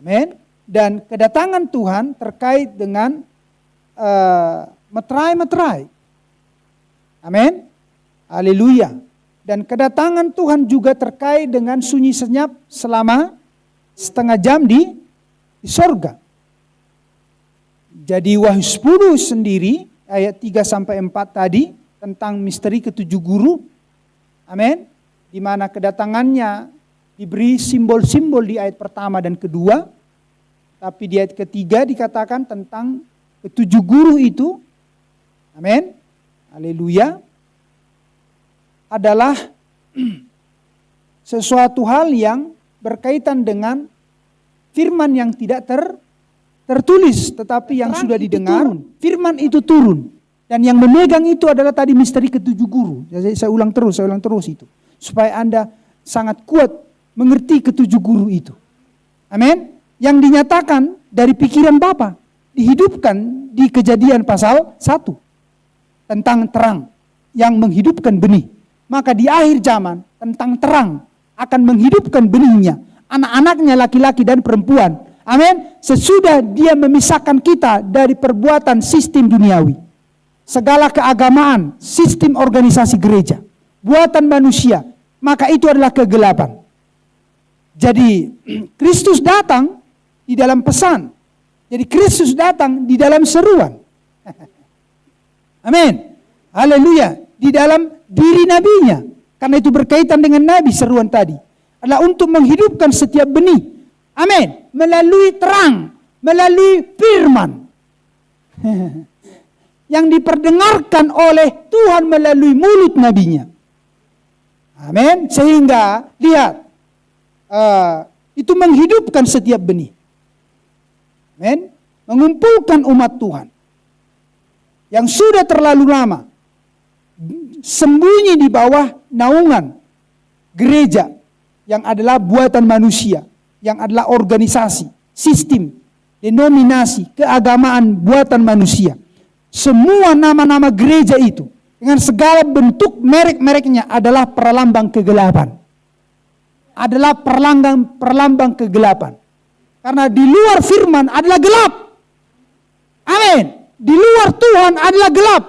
S1: Amin. Dan kedatangan Tuhan terkait dengan meterai-meterai. Amin. Haleluya. Dan kedatangan Tuhan juga terkait dengan sunyi senyap selama setengah jam di sorga. Jadi Wahyu 10 sendiri ayat 3-4 tadi tentang misteri ketujuh guru. Amin. Di mana kedatangannya diberi simbol-simbol di ayat pertama dan kedua. Tapi di ayat ketiga dikatakan tentang ketujuh guru itu. Amin. Haleluya. Adalah sesuatu hal yang berkaitan dengan firman yang tidak tertulis, tetapi yang sudah didengar, firman itu turun. Dan yang memegang itu adalah tadi misteri ketujuh guru. Saya ulang terus itu. Supaya Anda sangat kuat mengerti ketujuh guru itu. Amin. Yang dinyatakan dari pikiran Bapa, dihidupkan di Kejadian pasal 1. Tentang terang yang menghidupkan benih. Maka di akhir zaman tentang terang akan menghidupkan benihnya, anak-anaknya laki-laki dan perempuan. Amin. Sesudah dia memisahkan kita dari perbuatan sistem duniawi, segala keagamaan, sistem organisasi gereja, buatan manusia, maka itu adalah kegelapan. Jadi Kristus datang di dalam pesan. Jadi Kristus datang di dalam seruan. Amin. Haleluya. Di dalam diri nabinya. Karena itu berkaitan dengan nabi seruan tadi. Adalah untuk menghidupkan setiap benih. Amin. Melalui terang. Melalui firman. Yang diperdengarkan oleh Tuhan melalui mulut nabinya. Amin. Sehingga lihat. Itu menghidupkan setiap benih. Amin. Mengumpulkan umat Tuhan. Yang sudah terlalu lama sembunyi di bawah naungan gereja yang adalah buatan manusia, yang adalah organisasi, sistem, denominasi, keagamaan buatan manusia. Semua nama-nama gereja itu dengan segala bentuk merek-mereknya adalah perlambang kegelapan. Adalah perlambang kegelapan. Karena di luar firman adalah gelap. Amin. Di luar Tuhan adalah gelap.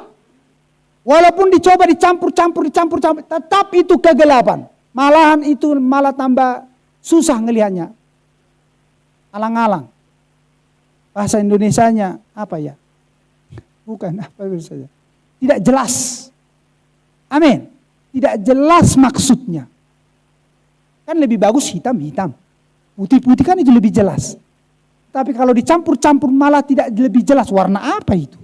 S1: Walaupun dicoba dicampur, tetap itu kegelapan. Malahan itu malah tambah susah ngelihatnya. Alang-alang. Bahasa Indonesianya apa ya? Bukan apa saja. Tidak jelas. Amin. Tidak jelas maksudnya. Kan lebih bagus hitam-hitam. Putih-putih kan itu lebih jelas. Tapi kalau dicampur-campur malah tidak lebih jelas. Warna apa itu?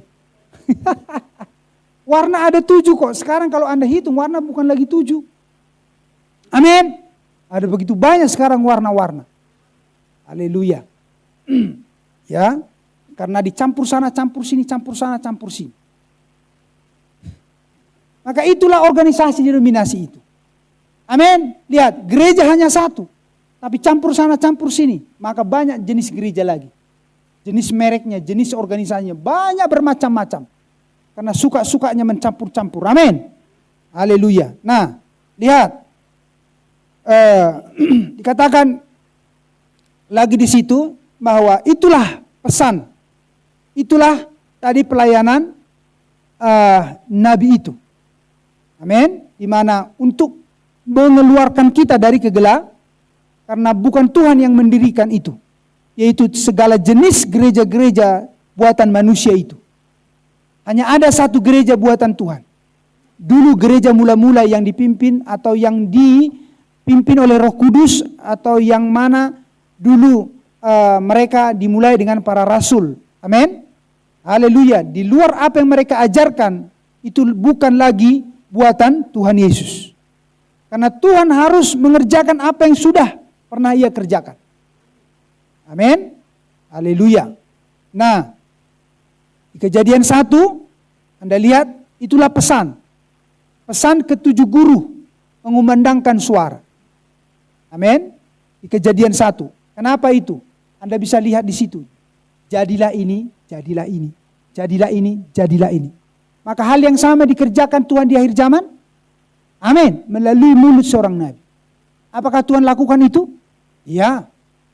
S1: Warna ada 7 kok. Sekarang kalau Anda hitung warna bukan lagi 7. Amin. Ada begitu banyak sekarang warna-warna. Haleluya. Ya. Karena dicampur sana, campur sini, campur sana, campur sini. Maka itulah organisasi denominasi itu. Amin. Lihat, gereja hanya satu. Tapi campur sana, campur sini. Maka banyak jenis gereja lagi. Jenis mereknya, jenis organisasinya. Banyak bermacam-macam. Karena suka-sukanya mencampur-campur. Amin. Haleluya. Nah, lihat. Dikatakan lagi di situ bahwa itulah pesan. Itulah tadi pelayanan Nabi itu. Amin. Di mana untuk mengeluarkan kita dari kegelapan. Karena bukan Tuhan yang mendirikan itu. Yaitu segala jenis gereja-gereja buatan manusia itu. Hanya ada satu gereja buatan Tuhan. Dulu gereja mula-mula yang dipimpin atau yang dipimpin oleh Roh Kudus atau yang mana dulu mereka dimulai dengan para rasul. Amin. Haleluya. Di luar apa yang mereka ajarkan itu bukan lagi buatan Tuhan Yesus. Karena Tuhan harus mengerjakan apa yang sudah pernah Ia kerjakan. Amin. Haleluya. Nah, di Kejadian 1, Anda lihat Itulah pesan. Pesan ketujuh guru mengumandangkan suara. Amin. Di Kejadian 1. Kenapa itu? Anda bisa lihat di situ. Jadilah ini, jadilah ini. Jadilah ini, jadilah ini. Maka hal yang sama dikerjakan Tuhan di akhir zaman. Amin. Melalui mulut seorang nabi. Apakah Tuhan lakukan itu? Ya.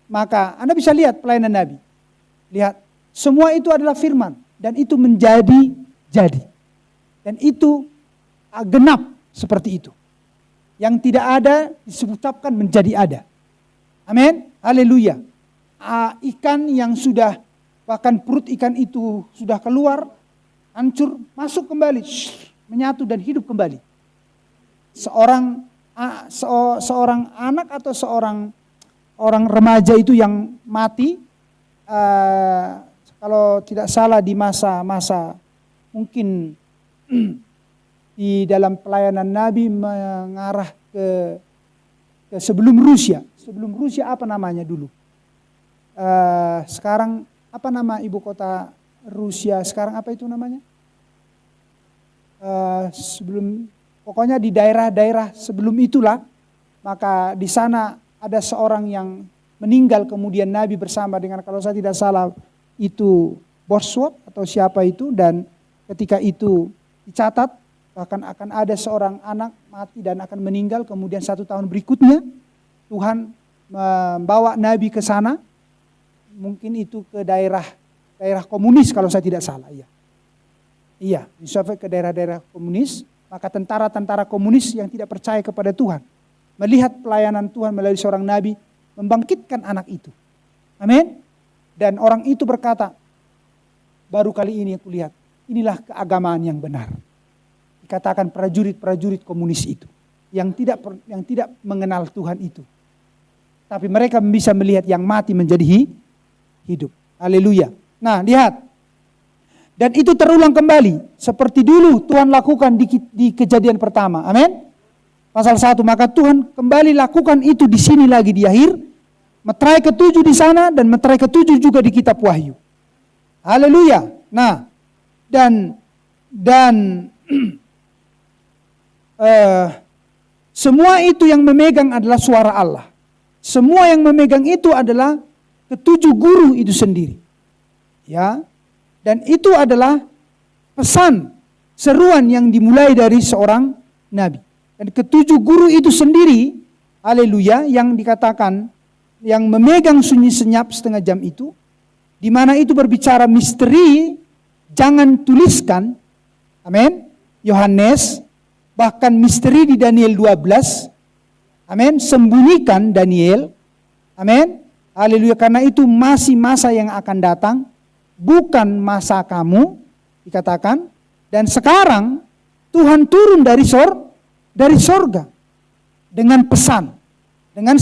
S1: Maka Anda bisa lihat pelayanan nabi. Lihat. Semua itu adalah firman. Dan itu menjadi jadi. Dan itu genap seperti itu. Yang tidak ada disebutkan menjadi ada. Amin. Haleluya. Ikan yang sudah, bahkan perut ikan itu sudah keluar, hancur, masuk kembali, menyatu dan hidup kembali. Seorang anak atau orang remaja itu yang mati, kalau tidak salah di masa mungkin di dalam pelayanan Nabi mengarah ke sebelum Rusia. Sebelum Rusia apa namanya dulu? Sekarang apa nama ibu kota Rusia sekarang, apa itu namanya? Pokoknya di daerah-daerah sebelum itulah, maka di sana ada seorang yang meninggal, kemudian Nabi bersama dengan, kalau saya tidak salah itu Bosworth atau siapa itu, dan ketika itu dicatat bahkan akan ada seorang anak mati dan akan meninggal, kemudian 1 tahun berikutnya Tuhan membawa Nabi ke sana, mungkin itu ke daerah komunis kalau saya tidak salah. Iya, sampai ke daerah-daerah komunis, maka tentara-tentara komunis yang tidak percaya kepada Tuhan melihat pelayanan Tuhan melalui seorang nabi membangkitkan anak itu. Amin. Dan orang itu berkata, baru kali ini aku lihat, inilah keagamaan yang benar. Dikatakan prajurit-prajurit komunis itu yang tidak mengenal Tuhan itu. Tapi mereka bisa melihat yang mati menjadi hidup. Haleluya. Nah, lihat. Dan itu terulang kembali seperti dulu Tuhan lakukan di kejadian pertama. Amin. Pasal 1, maka Tuhan kembali lakukan itu di sini lagi di akhir. Meterai ke-7 di sana dan meterai ke-7 juga di kitab Wahyu. Haleluya. Nah, dan semua itu yang memegang adalah suara Allah. Semua yang memegang itu adalah ke-7 guru itu sendiri. Ya. Dan itu adalah pesan, seruan yang dimulai dari seorang nabi. Dan ke-7 guru itu sendiri, haleluya, yang dikatakan yang memegang sunyi senyap setengah jam itu, di mana itu berbicara misteri, jangan tuliskan. Amin. Yohanes, bahkan misteri di Daniel 12. Amin. Sembunyikan Daniel. Amin. Haleluya. Karena itu masih masa yang akan datang, bukan masa kamu, dikatakan. Dan sekarang Tuhan turun dari sorga dengan pesan, dengan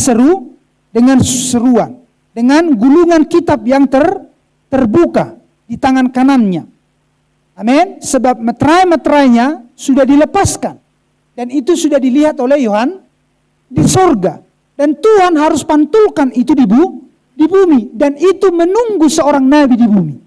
S1: seruan, dengan gulungan kitab yang terbuka di tangan kanannya. Amin. Sebab meterai-meterainya sudah dilepaskan. Dan itu sudah dilihat oleh Yohanes di sorga. Dan Tuhan harus pantulkan itu di bumi. Dan itu menunggu seorang nabi di bumi.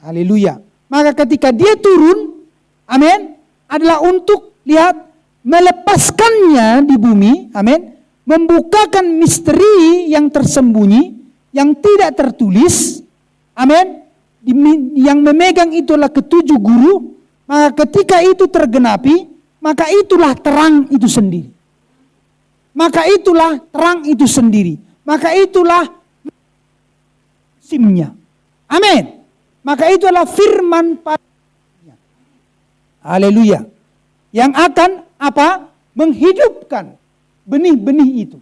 S1: Haleluya. Maka ketika dia turun, amin, adalah untuk lihat melepaskannya di bumi, amin, membukakan misteri yang tersembunyi, yang tidak tertulis, amin, yang memegang itulah ke-7 guru. Maka ketika itu tergenapi, maka itulah terang itu sendiri. Maka itulah terang itu sendiri. Maka itulah simnya. Amin. Maka itu adalah firman pada. Haleluya. Yang akan apa? Menghidupkan benih-benih itu.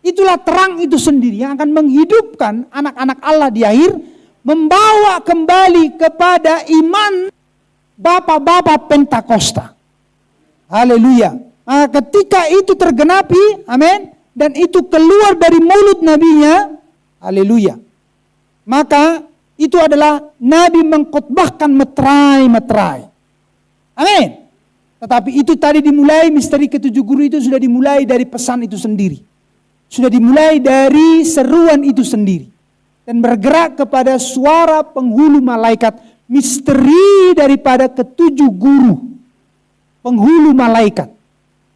S1: Itulah terang itu sendiri yang akan menghidupkan anak-anak Allah di akhir, membawa kembali kepada iman Bapak-bapak Pentakosta. Haleluya. Ketika itu tergenapi, amin, dan itu keluar dari mulut nabinya, haleluya, maka itu adalah nabi mengkhotbahkan meterai-meterai. Amin. Tetapi itu tadi dimulai, misteri ke-7 guru itu sudah dimulai dari pesan itu sendiri. Sudah dimulai dari seruan itu sendiri. Dan bergerak kepada suara penghulu malaikat misteri daripada ketujuh guru penghulu malaikat.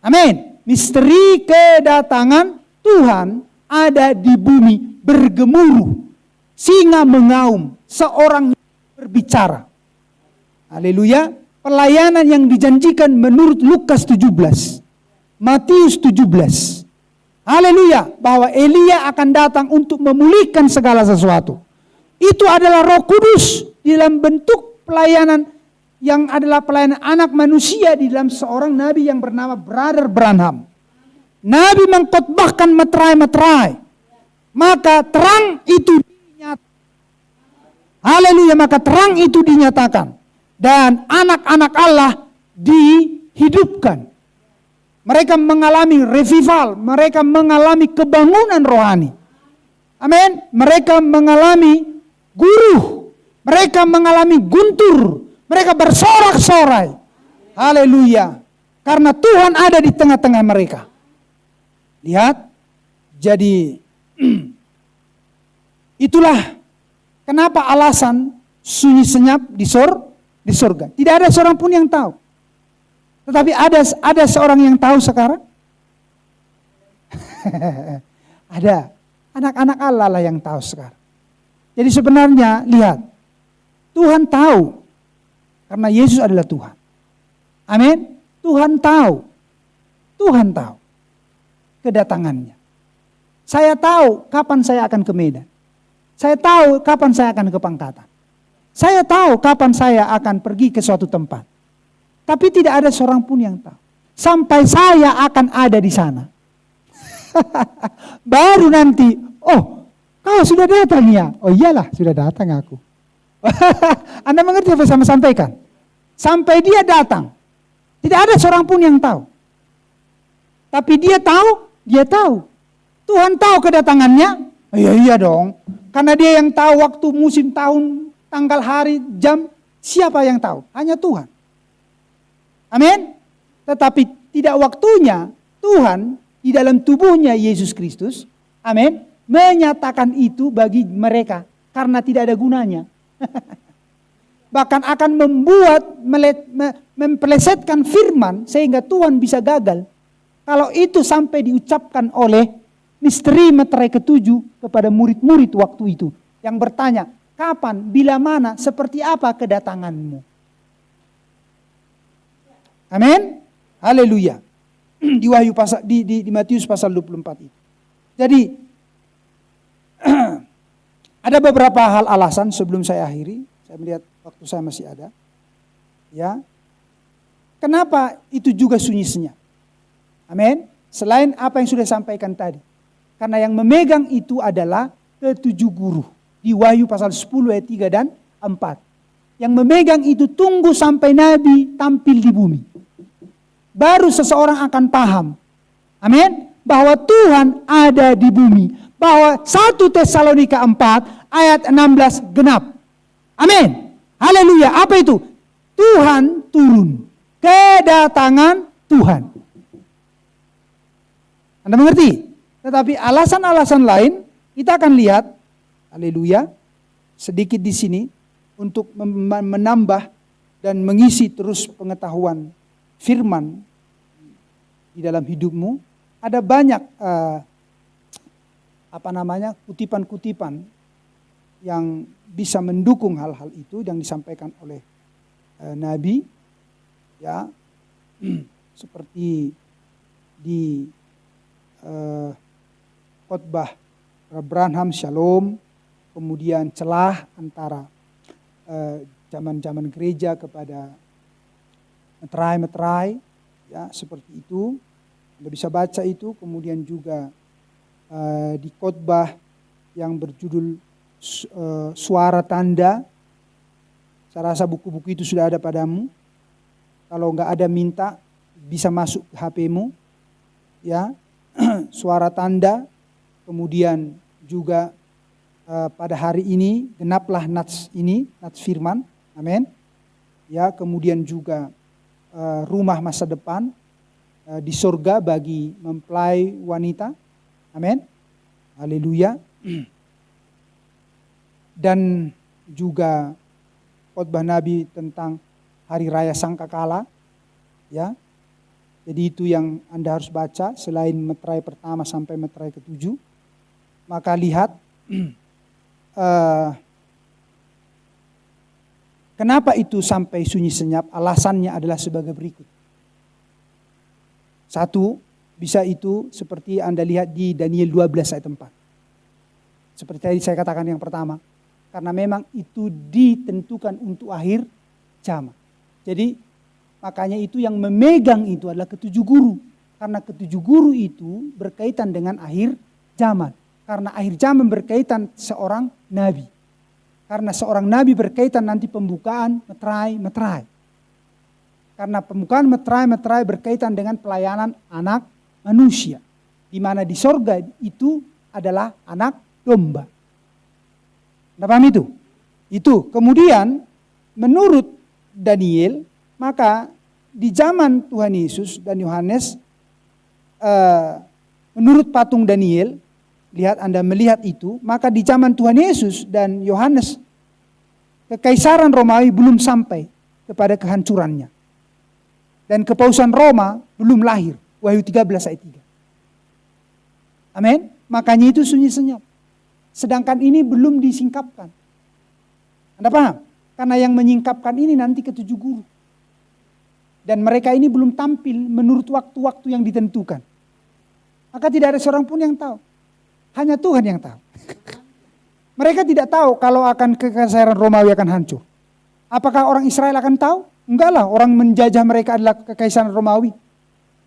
S1: Amin. Misteri kedatangan Tuhan ada di bumi bergemuruh. Singa mengaum, seorang berbicara. Haleluya. Pelayanan yang dijanjikan menurut Lukas 17, Matius 17. Haleluya. Bahwa Elia akan datang untuk memulihkan segala sesuatu. Itu adalah Roh Kudus di dalam bentuk pelayanan yang adalah pelayanan anak manusia di dalam seorang nabi yang bernama Brother Branham. Nabi mengkhotbahkan meterai-meterai. Maka terang itu dinyatakan. Haleluya. Maka terang itu dinyatakan. Dan anak-anak Allah dihidupkan. Mereka mengalami revival. Mereka mengalami kebangunan rohani. Amin. Mereka mengalami guruh. Mereka mengalami guntur. Mereka bersorak-sorai. Haleluya. Karena Tuhan ada di tengah-tengah mereka. Lihat. Jadi itulah kenapa alasan sunyi senyap di surga. Tidak ada seorang pun yang tahu. Tetapi ada seorang yang tahu sekarang? Ada. Anak-anak Allah lah yang tahu sekarang. Jadi sebenarnya lihat. Tuhan tahu. Karena Yesus adalah Tuhan. Amin. Tuhan tahu. Tuhan tahu. Kedatangannya. Saya tahu kapan saya akan ke Medan. Saya tahu kapan saya akan ke Pangkatan. Saya tahu kapan saya akan pergi ke suatu tempat. Tapi tidak ada seorang pun yang tahu. Sampai saya akan ada di sana. Baru nanti, oh kau sudah datang ya? Oh iyalah sudah datang aku. Anda mengerti apa yang saya sampaikan? Sampai dia datang. Tidak ada seorang pun yang tahu. Tapi dia tahu. Tuhan tahu kedatangannya. Oh, iya dong. Karena dia yang tahu waktu, musim, tahun, tanggal, hari, jam. Siapa yang tahu? Hanya Tuhan. Amin. Tetapi tidak waktunya Tuhan di dalam tubuhnya Yesus Kristus. Amin. Menyatakan itu bagi mereka. Karena tidak ada gunanya. Bahkan akan mempelesetkan firman sehingga Tuhan bisa gagal. Kalau itu sampai diucapkan oleh misteri meterai ketujuh kepada murid-murid waktu itu. Yang bertanya, kapan, bila mana, seperti apa kedatanganmu? Amin. Haleluya. Di Wahyu pasal di Matius pasal 24 itu. Jadi ada beberapa hal alasan sebelum saya akhiri. Saya melihat waktu saya masih ada. Ya. Kenapa itu juga sunyi senyap? Amin. Selain apa yang sudah disampaikan tadi. Karena yang memegang itu adalah ketujuh guru. Di Wahyu pasal 10 ayat 3 dan 4. Yang memegang itu tunggu sampai Nabi tampil di bumi. Baru seseorang akan paham. Amin. Bahwa Tuhan ada di bumi. Bahwa 1 Tesalonika 4 ayat 16 genap. Amin. Haleluya. Apa itu? Tuhan turun. Kedatangan Tuhan. Anda mengerti? Tetapi alasan-alasan lain kita akan lihat. Haleluya. Sedikit di sini untuk menambah dan mengisi terus pengetahuan firman di dalam hidupmu. Ada banyak kutipan-kutipan yang bisa mendukung hal-hal itu yang disampaikan oleh Nabi, ya, seperti di khotbah Branham Shalom, kemudian celah antara zaman-zaman gereja kepada meterai-meterai, ya, seperti itu. Anda bisa baca itu, kemudian juga di khotbah yang berjudul Suara Tanda. Saya rasa buku-buku itu sudah ada padamu. Kalau enggak ada, minta, bisa masuk ke HP-mu. Ya, Suara Tanda. Kemudian juga pada hari ini genaplah nats ini, nats firman. Amin. Ya, kemudian juga rumah masa depan di surga bagi mempelai wanita. Amin. Haleluya. Dan juga khotbah Nabi tentang Hari Raya Sangkakala. Ya, jadi itu yang Anda harus baca selain meterai pertama sampai meterai ke-7. Maka lihat kenapa itu sampai sunyi senyap. Alasannya adalah sebagai berikut. Satu, bisa itu seperti Anda lihat di Daniel 12 ayat 4. Seperti tadi saya katakan yang pertama. Karena memang itu ditentukan untuk akhir zaman. Jadi makanya itu yang memegang itu adalah ketujuh guru. Karena ketujuh guru itu berkaitan dengan akhir zaman. Karena akhir zaman berkaitan seorang nabi. Karena seorang nabi berkaitan nanti pembukaan meterai. Karena pembukaan meterai berkaitan dengan pelayanan anak manusia. Di mana di sorga itu adalah anak domba. Anda paham itu? Itu. Kemudian menurut Daniel, maka di zaman Tuhan Yesus dan Yohanes, menurut patung Daniel, lihat Anda melihat itu, maka di zaman Tuhan Yesus dan Yohanes, kekaisaran Romawi belum sampai kepada kehancurannya. Dan kepausan Roma belum lahir. Wahyu 13 ayat 3. Amin. Makanya itu sunyi senyap. Sedangkan ini belum disingkapkan. Anda paham? Karena yang menyingkapkan ini nanti ketujuh guru. Dan mereka ini belum tampil menurut waktu-waktu yang ditentukan. Maka tidak ada seorang pun yang tahu. Hanya Tuhan yang tahu. Mereka tidak tahu kalau akan kekaisaran Romawi akan hancur. Apakah orang Israel akan tahu? Enggak lah, orang menjajah mereka adalah kekaisaran Romawi.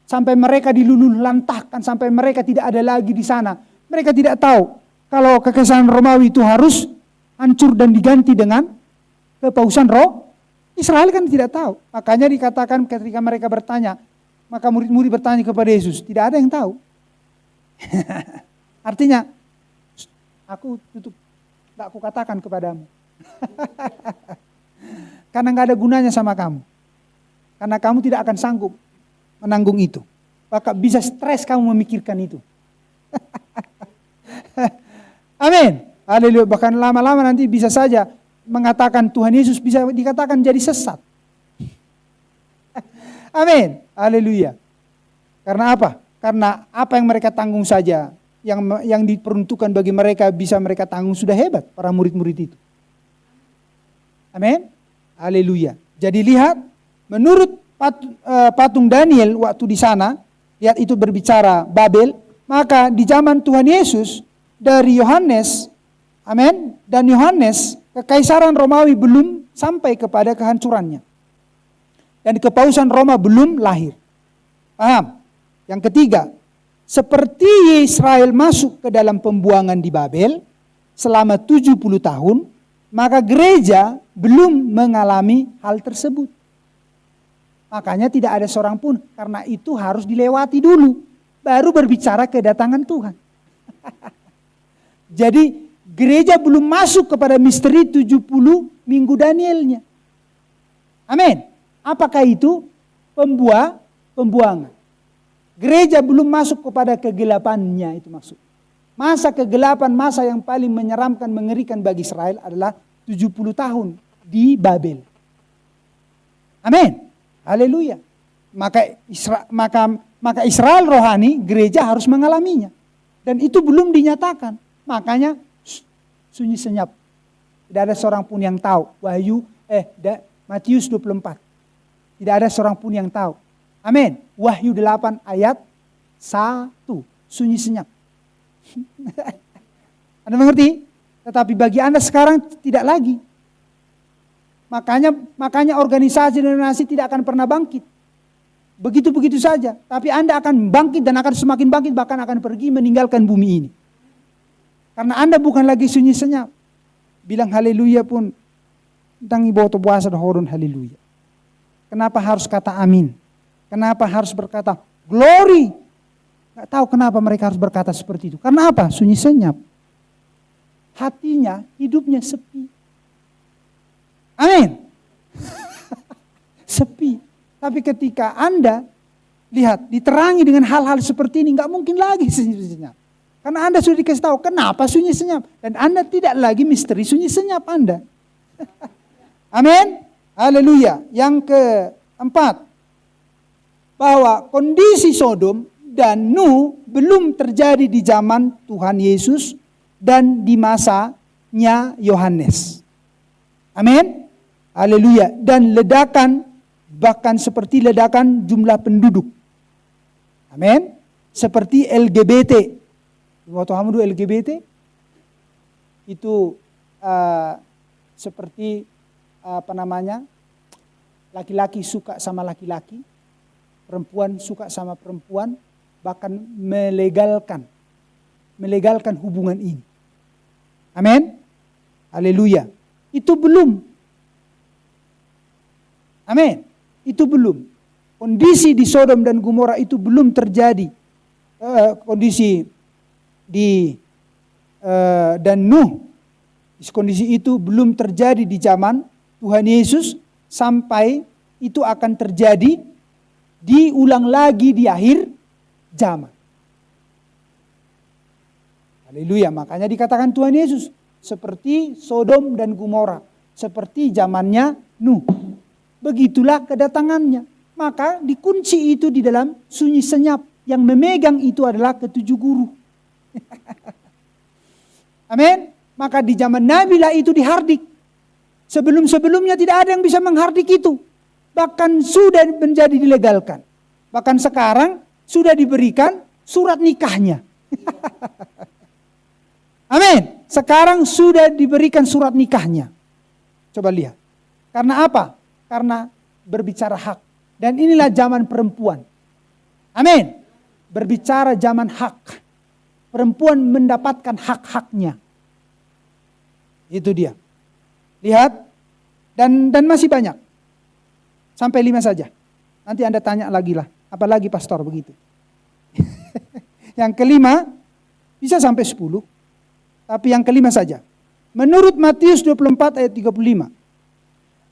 S1: Sampai mereka diluluh lantahkan, sampai mereka tidak ada lagi di sana. Mereka tidak tahu kalau kekaisaran Romawi itu harus hancur dan diganti dengan kepausan Roh. Israel kan tidak tahu. Makanya dikatakan ketika mereka bertanya, maka murid-murid bertanya kepada Yesus, tidak ada yang tahu. Artinya, aku tutup, tak aku katakan kepadamu. Karena nggak ada gunanya sama kamu. Karena kamu tidak akan sanggup menanggung itu. Maka bisa stres kamu memikirkan itu. Amin. Haleluya. Bahkan lama-lama nanti bisa saja mengatakan Tuhan Yesus bisa dikatakan jadi sesat. Amin. Haleluya. Karena apa? Karena apa yang mereka tanggung saja, yang diperuntukkan bagi mereka bisa mereka tanggung sudah hebat para murid-murid itu. Amin. Haleluya. Jadi lihat, menurut patung Daniel waktu di sana, lihat itu berbicara Babel, maka di zaman Tuhan Yesus dari Yohanes, amin, dan Yohanes, kekaisaran Romawi belum sampai kepada kehancurannya. Dan kepausan Roma belum lahir. Paham? Yang ketiga, seperti Israel masuk ke dalam pembuangan di Babel selama 70 tahun, maka gereja belum mengalami hal tersebut. Makanya tidak ada seorang pun, karena itu harus dilewati dulu, baru berbicara kedatangan Tuhan. Jadi gereja belum masuk kepada misteri 70 minggu Danielnya. Amin. Apakah itu? Pembuangan. Gereja belum masuk kepada kegelapannya, itu maksud. Masa kegelapan, masa yang paling menyeramkan, mengerikan bagi Israel adalah 70 tahun di Babel. Amin. Haleluya. Maka Israel rohani, gereja harus mengalaminya. Dan itu belum dinyatakan. Makanya sunyi senyap. Tidak ada seorang pun yang tahu. Matius 24. Tidak ada seorang pun yang tahu. Amin. Wahyu 8 ayat 1. Sunyi senyap. Anda mengerti? Tetapi bagi Anda sekarang tidak lagi. Makanya organisasi denominasi tidak akan pernah bangkit. Begitu-begitu saja. Tapi Anda akan bangkit dan akan semakin bangkit, bahkan akan pergi meninggalkan bumi ini. Karena Anda bukan lagi sunyi senyap. Bilang haleluya pun tentang iboto puasa dohorun haleluya. Kenapa harus kata amin? Kenapa harus berkata glory? Gak tahu kenapa mereka harus berkata seperti itu. Karena apa? Sunyi senyap. Hatinya, hidupnya sepi. Amin. Sepi. Tapi ketika Anda lihat, diterangi dengan hal-hal seperti ini, gak mungkin lagi sunyi senyap. Karena Anda sudah dikasih tahu kenapa sunyi senyap. Dan Anda tidak lagi misteri sunyi senyap Anda. Amin. Haleluya. Yang keempat, bahwa kondisi Sodom dan Nuh belum terjadi di zaman Tuhan Yesus dan di masanya Yohanes. Amin. Haleluya. Dan ledakan, bahkan seperti ledakan jumlah penduduk. Amin. Seperti LGBT. Waktu kamu dulu LGBT itu seperti laki-laki suka sama laki-laki, perempuan suka sama perempuan, bahkan melegalkan hubungan ini. Amin. Haleluya. Itu belum. Amin. Itu belum. Kondisi di Sodom dan Gomora itu belum terjadi. Kondisi di dan Nuh, kondisi itu belum terjadi di zaman Tuhan Yesus, sampai itu akan terjadi diulang lagi di akhir zaman. Haleluya. Makanya dikatakan Tuhan Yesus seperti Sodom dan Gomora, seperti zamannya Nuh. Begitulah kedatangannya. Maka dikunci itu di dalam sunyi senyap. Yang memegang itu adalah ketujuh guru. Amin. Maka di zaman Nabi lah itu dihardik. Sebelum-sebelumnya tidak ada yang bisa menghardik itu. Bahkan sudah menjadi dilegalkan. Bahkan sekarang sudah diberikan surat nikahnya. Amin. Sekarang sudah diberikan surat nikahnya. Coba lihat. Karena apa? Karena berbicara hak. Dan inilah zaman perempuan. Amin. Berbicara zaman hak. Perempuan mendapatkan hak-haknya. Itu dia. Lihat. Dan masih banyak. Sampai 5 saja. Nanti Anda tanya lagi lah. Apalagi pastor begitu. Yang kelima. Bisa sampai 10. Tapi yang kelima saja. Menurut Matius 24 ayat 35.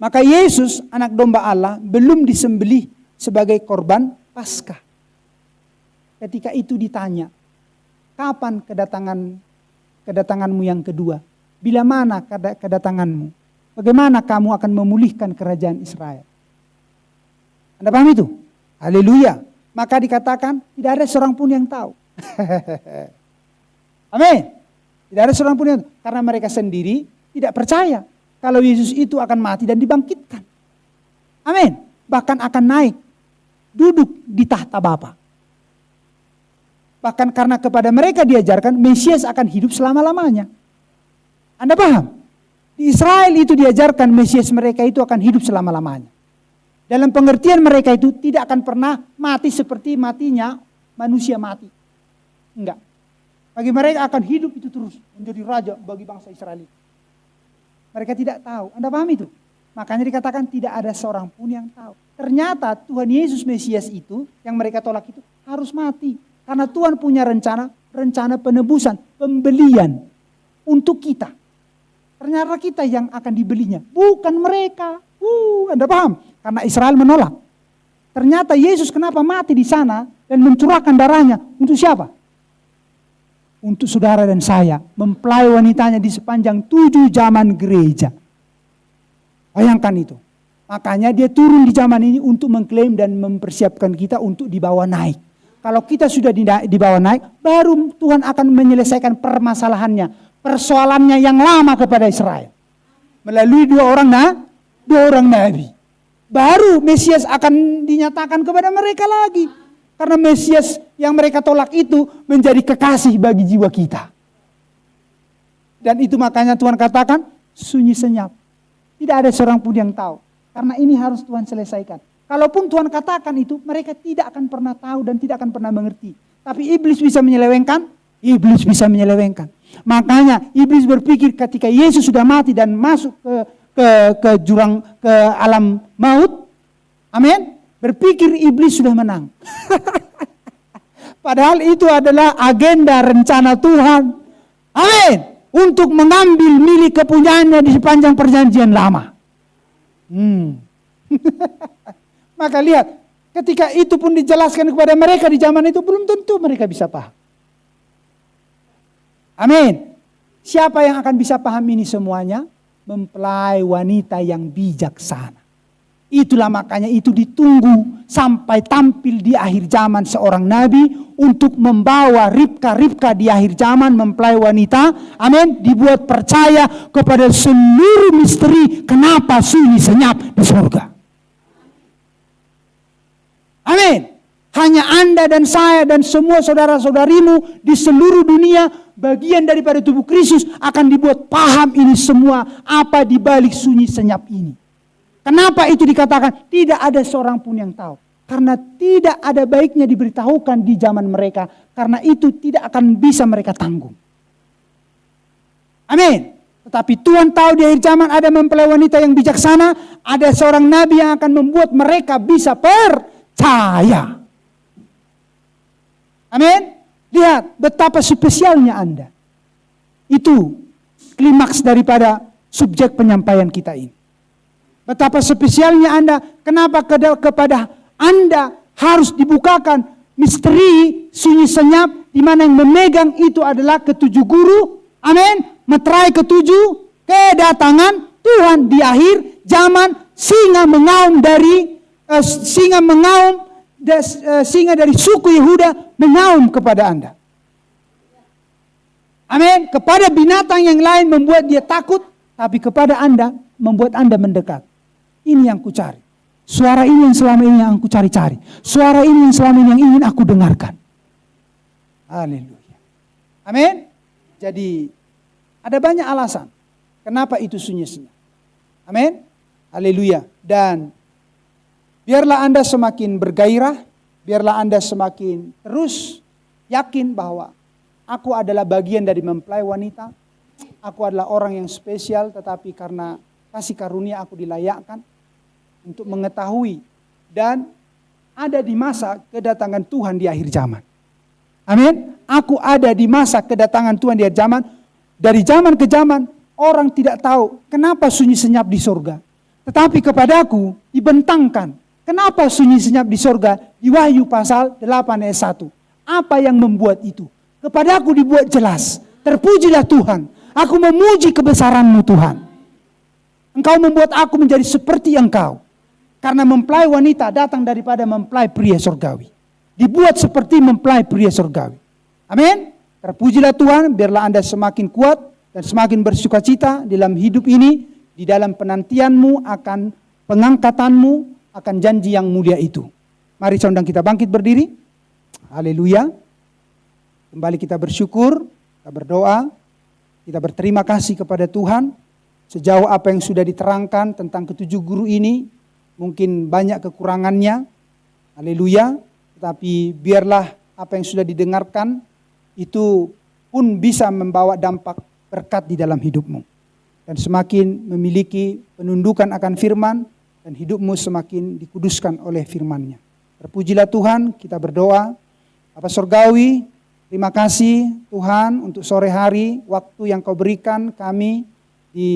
S1: Maka Yesus anak domba Allah belum disembelih sebagai korban Paskah. Ketika itu ditanya. Kapan kedatanganmu yang kedua? Bila mana kedatanganmu? Bagaimana kamu akan memulihkan kerajaan Israel? Anda paham itu? Haleluya. Maka dikatakan tidak ada seorang pun yang tahu. Amin. Tidak ada seorang pun yang tahu. Karena mereka sendiri tidak percaya kalau Yesus itu akan mati dan dibangkitkan. Amin. Bahkan akan naik. Duduk di tahta Bapa. Bahkan karena kepada mereka diajarkan Mesias akan hidup selama-lamanya. Anda paham? Di Israel itu diajarkan Mesias mereka itu akan hidup selama-lamanya. Dalam pengertian mereka itu tidak akan pernah mati seperti matinya manusia mati. Enggak. Bagi mereka akan hidup itu terus. Menjadi raja bagi bangsa Israel. Mereka tidak tahu. Anda paham itu? Makanya dikatakan tidak ada seorang pun yang tahu. Ternyata Tuhan Yesus Mesias itu yang mereka tolak itu harus mati. Karena Tuhan punya rencana penebusan, pembelian untuk kita. Ternyata kita yang akan dibelinya, bukan mereka. Anda paham? Karena Israel menolak. Ternyata Yesus kenapa mati di sana dan mencurahkan darahnya untuk siapa? Untuk saudara dan saya, mempelai wanitanya di sepanjang 7 zaman gereja. Bayangkan itu. Makanya dia turun di zaman ini untuk mengklaim dan mempersiapkan kita untuk dibawa naik. Kalau kita sudah dibawa naik, baru Tuhan akan menyelesaikan permasalahannya, persoalannya yang lama kepada Israel. Melalui dua orang nabi. Baru Mesias akan dinyatakan kepada mereka lagi. Karena Mesias yang mereka tolak itu menjadi kekasih bagi jiwa kita. Dan itu makanya Tuhan katakan sunyi senyap. Tidak ada seorang pun yang tahu. Karena ini harus Tuhan selesaikan. Kalaupun Tuhan katakan itu, mereka tidak akan pernah tahu dan tidak akan pernah mengerti. Tapi iblis bisa menyelewengkan, iblis bisa menyelewengkan. Makanya iblis berpikir ketika Yesus sudah mati dan masuk ke jurang, ke alam maut, amin, berpikir iblis sudah menang. Padahal itu adalah agenda rencana Tuhan, amin, untuk mengambil milik kepunyaannya di sepanjang perjanjian lama. Maka lihat, ketika itu pun dijelaskan kepada mereka di zaman itu, belum tentu mereka bisa paham. Amin. Siapa yang akan bisa paham ini semuanya? mempelai wanita yang bijaksana. Itulah makanya itu ditunggu sampai tampil di akhir zaman seorang nabi untuk membawa Ribka di akhir zaman mempelai wanita. Amin. Dibuat percaya kepada seluruh misteri kenapa sunyi senyap di surga. Amin. Hanya Anda dan saya dan semua saudara-saudarimu di seluruh dunia bagian daripada tubuh Kristus akan dibuat paham ini semua apa di balik sunyi senyap ini. Kenapa itu dikatakan tidak ada seorang pun yang tahu? Karena tidak ada baiknya diberitahukan di zaman mereka. Karena itu tidak akan bisa mereka tanggung. Amin. Tetapi Tuhan tahu di akhir zaman ada mempelai wanita yang bijaksana. Ada seorang nabi yang akan membuat mereka bisa percaya. Amin. Lihat betapa spesialnya Anda. Itu klimaks daripada subjek penyampaian kita ini. Betapa spesialnya Anda. Kenapa kepada Anda harus dibukakan misteri sunyi senyap. Di mana yang memegang itu adalah ketujuh guru. Amin. Meterai ketujuh. Kedatangan Tuhan di akhir zaman. Singa dari suku Yehuda mengaum kepada Anda. Amin. Kepada binatang yang lain membuat dia takut. Tapi kepada Anda membuat Anda mendekat. Ini yang ku cari. Suara ini yang selama ini yang aku cari-cari. Suara ini yang selama ini yang ingin aku dengarkan. Haleluya. Amin. Jadi ada banyak alasan kenapa itu sunyi senyap. Amin. Haleluya. Dan biarlah Anda semakin bergairah. Biarlah Anda semakin terus yakin bahwa aku adalah bagian dari mempelai wanita. Aku adalah orang yang spesial tetapi karena kasih karunia aku dilayakkan untuk mengetahui dan ada di masa kedatangan Tuhan di akhir zaman. Amin. Aku ada di masa kedatangan Tuhan di akhir zaman. Dari zaman ke zaman orang tidak tahu kenapa sunyi senyap di surga. Tetapi kepadaku dibentangkan kenapa sunyi senyap di surga di Wahyu pasal 8 ayat 1. Apa yang membuat itu? Kepadaku dibuat jelas. Terpujilah Tuhan. Aku memuji kebesaran-Mu Tuhan. Engkau membuat aku menjadi seperti Engkau. Karena mempelai wanita datang daripada mempelai pria surgawi. Dibuat seperti mempelai pria surgawi. Amin. Terpujilah Tuhan, biarlah Anda semakin kuat dan semakin bersukacita dalam hidup ini. Di dalam penantianmu akan pengangkatanmu, akan janji yang mulia itu. Mari saudara kita bangkit berdiri. Haleluya. Kembali kita bersyukur, kita berdoa. Kita berterima kasih kepada Tuhan. Sejauh apa yang sudah diterangkan tentang ketujuh guru ini, mungkin banyak kekurangannya. Haleluya. Tetapi biarlah apa yang sudah didengarkan itu pun bisa membawa dampak berkat di dalam hidupmu. Dan semakin memiliki penundukan akan firman dan hidupmu semakin dikuduskan oleh firman-Nya. Terpujilah Tuhan, kita berdoa. Bapa Surgawi, terima kasih Tuhan untuk sore hari, waktu yang Kau berikan kami di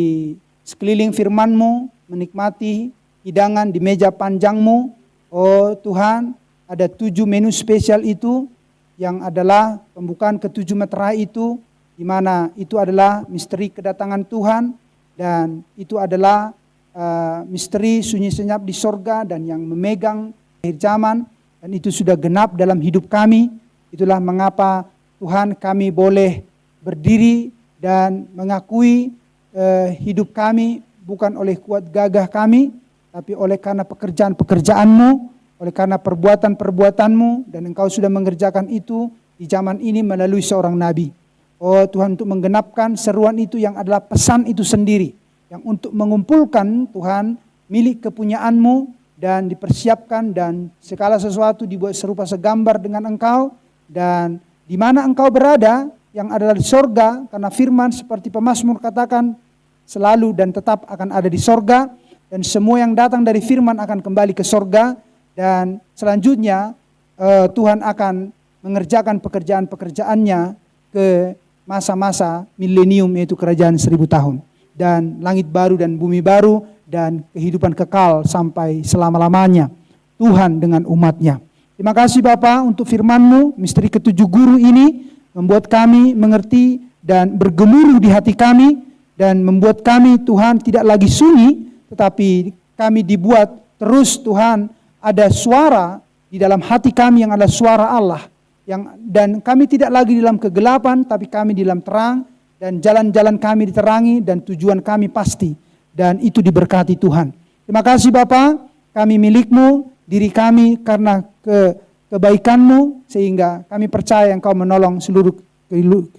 S1: sekeliling firman-Mu, menikmati hidangan di meja panjang-Mu. Oh Tuhan, ada 7 menu spesial itu, yang adalah pembukaan ke-7 meterai itu, di mana itu adalah misteri kedatangan Tuhan, dan itu adalah misteri sunyi senyap di sorga, dan yang memegang akhir zaman, dan itu sudah genap dalam hidup kami. Itulah mengapa Tuhan kami boleh berdiri dan mengakui hidup kami bukan oleh kuat gagah kami, tapi oleh karena pekerjaan-pekerjaan-Mu, oleh karena perbuatan-perbuatan-Mu, dan Engkau sudah mengerjakan itu di zaman ini melalui seorang nabi. Oh Tuhan, untuk menggenapkan seruan itu yang adalah pesan itu sendiri, yang untuk mengumpulkan Tuhan milik kepunyaan-Mu dan dipersiapkan dan segala sesuatu dibuat serupa segambar dengan Engkau, dan di mana Engkau berada yang adalah di sorga, karena firman seperti pemazmur katakan selalu dan tetap akan ada di sorga, dan semua yang datang dari firman akan kembali ke sorga, dan selanjutnya Tuhan akan mengerjakan pekerjaan-pekerjaannya ke masa-masa milenium, yaitu kerajaan 1000 tahun. Dan langit baru dan bumi baru dan kehidupan kekal sampai selama-lamanya Tuhan dengan umat-Nya. Terima kasih Bapa untuk firman-Mu, misteri ke-7 guru ini membuat kami mengerti dan bergemuruh di hati kami, dan membuat kami Tuhan tidak lagi sunyi, tetapi kami dibuat terus Tuhan ada suara di dalam hati kami yang adalah suara Allah. Dan kami tidak lagi di dalam kegelapan, tapi kami di dalam terang, dan jalan-jalan kami diterangi, dan tujuan kami pasti. Dan itu diberkati Tuhan. Terima kasih Bapa, kami milik-Mu, diri kami karena kebaikan-Mu, sehingga kami percaya Engkau menolong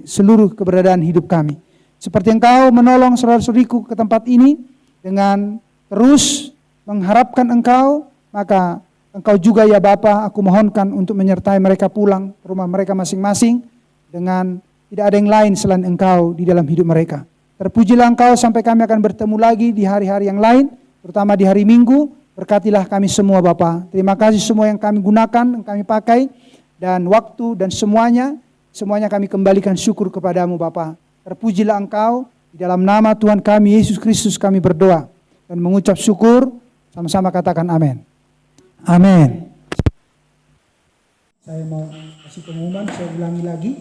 S1: seluruh keberadaan hidup kami. Seperti Engkau menolong saudara-saudariku ke tempat ini, dengan terus mengharapkan Engkau, maka Engkau juga ya Bapa, aku mohonkan untuk menyertai mereka pulang ke rumah mereka masing-masing, dengan tidak ada yang lain selain Engkau di dalam hidup mereka. Terpujilah Engkau sampai kami akan bertemu lagi di hari-hari yang lain, terutama di hari Minggu. Berkatilah kami semua Bapa. Terima kasih semua yang kami gunakan, yang kami pakai, dan waktu dan semuanya kami kembalikan syukur kepadamu Bapa. Terpujilah Engkau, di dalam nama Tuhan kami Yesus Kristus kami berdoa dan mengucap syukur, sama-sama katakan amin. Amin. Saya mau kasih pengumuman, saya ulangi lagi.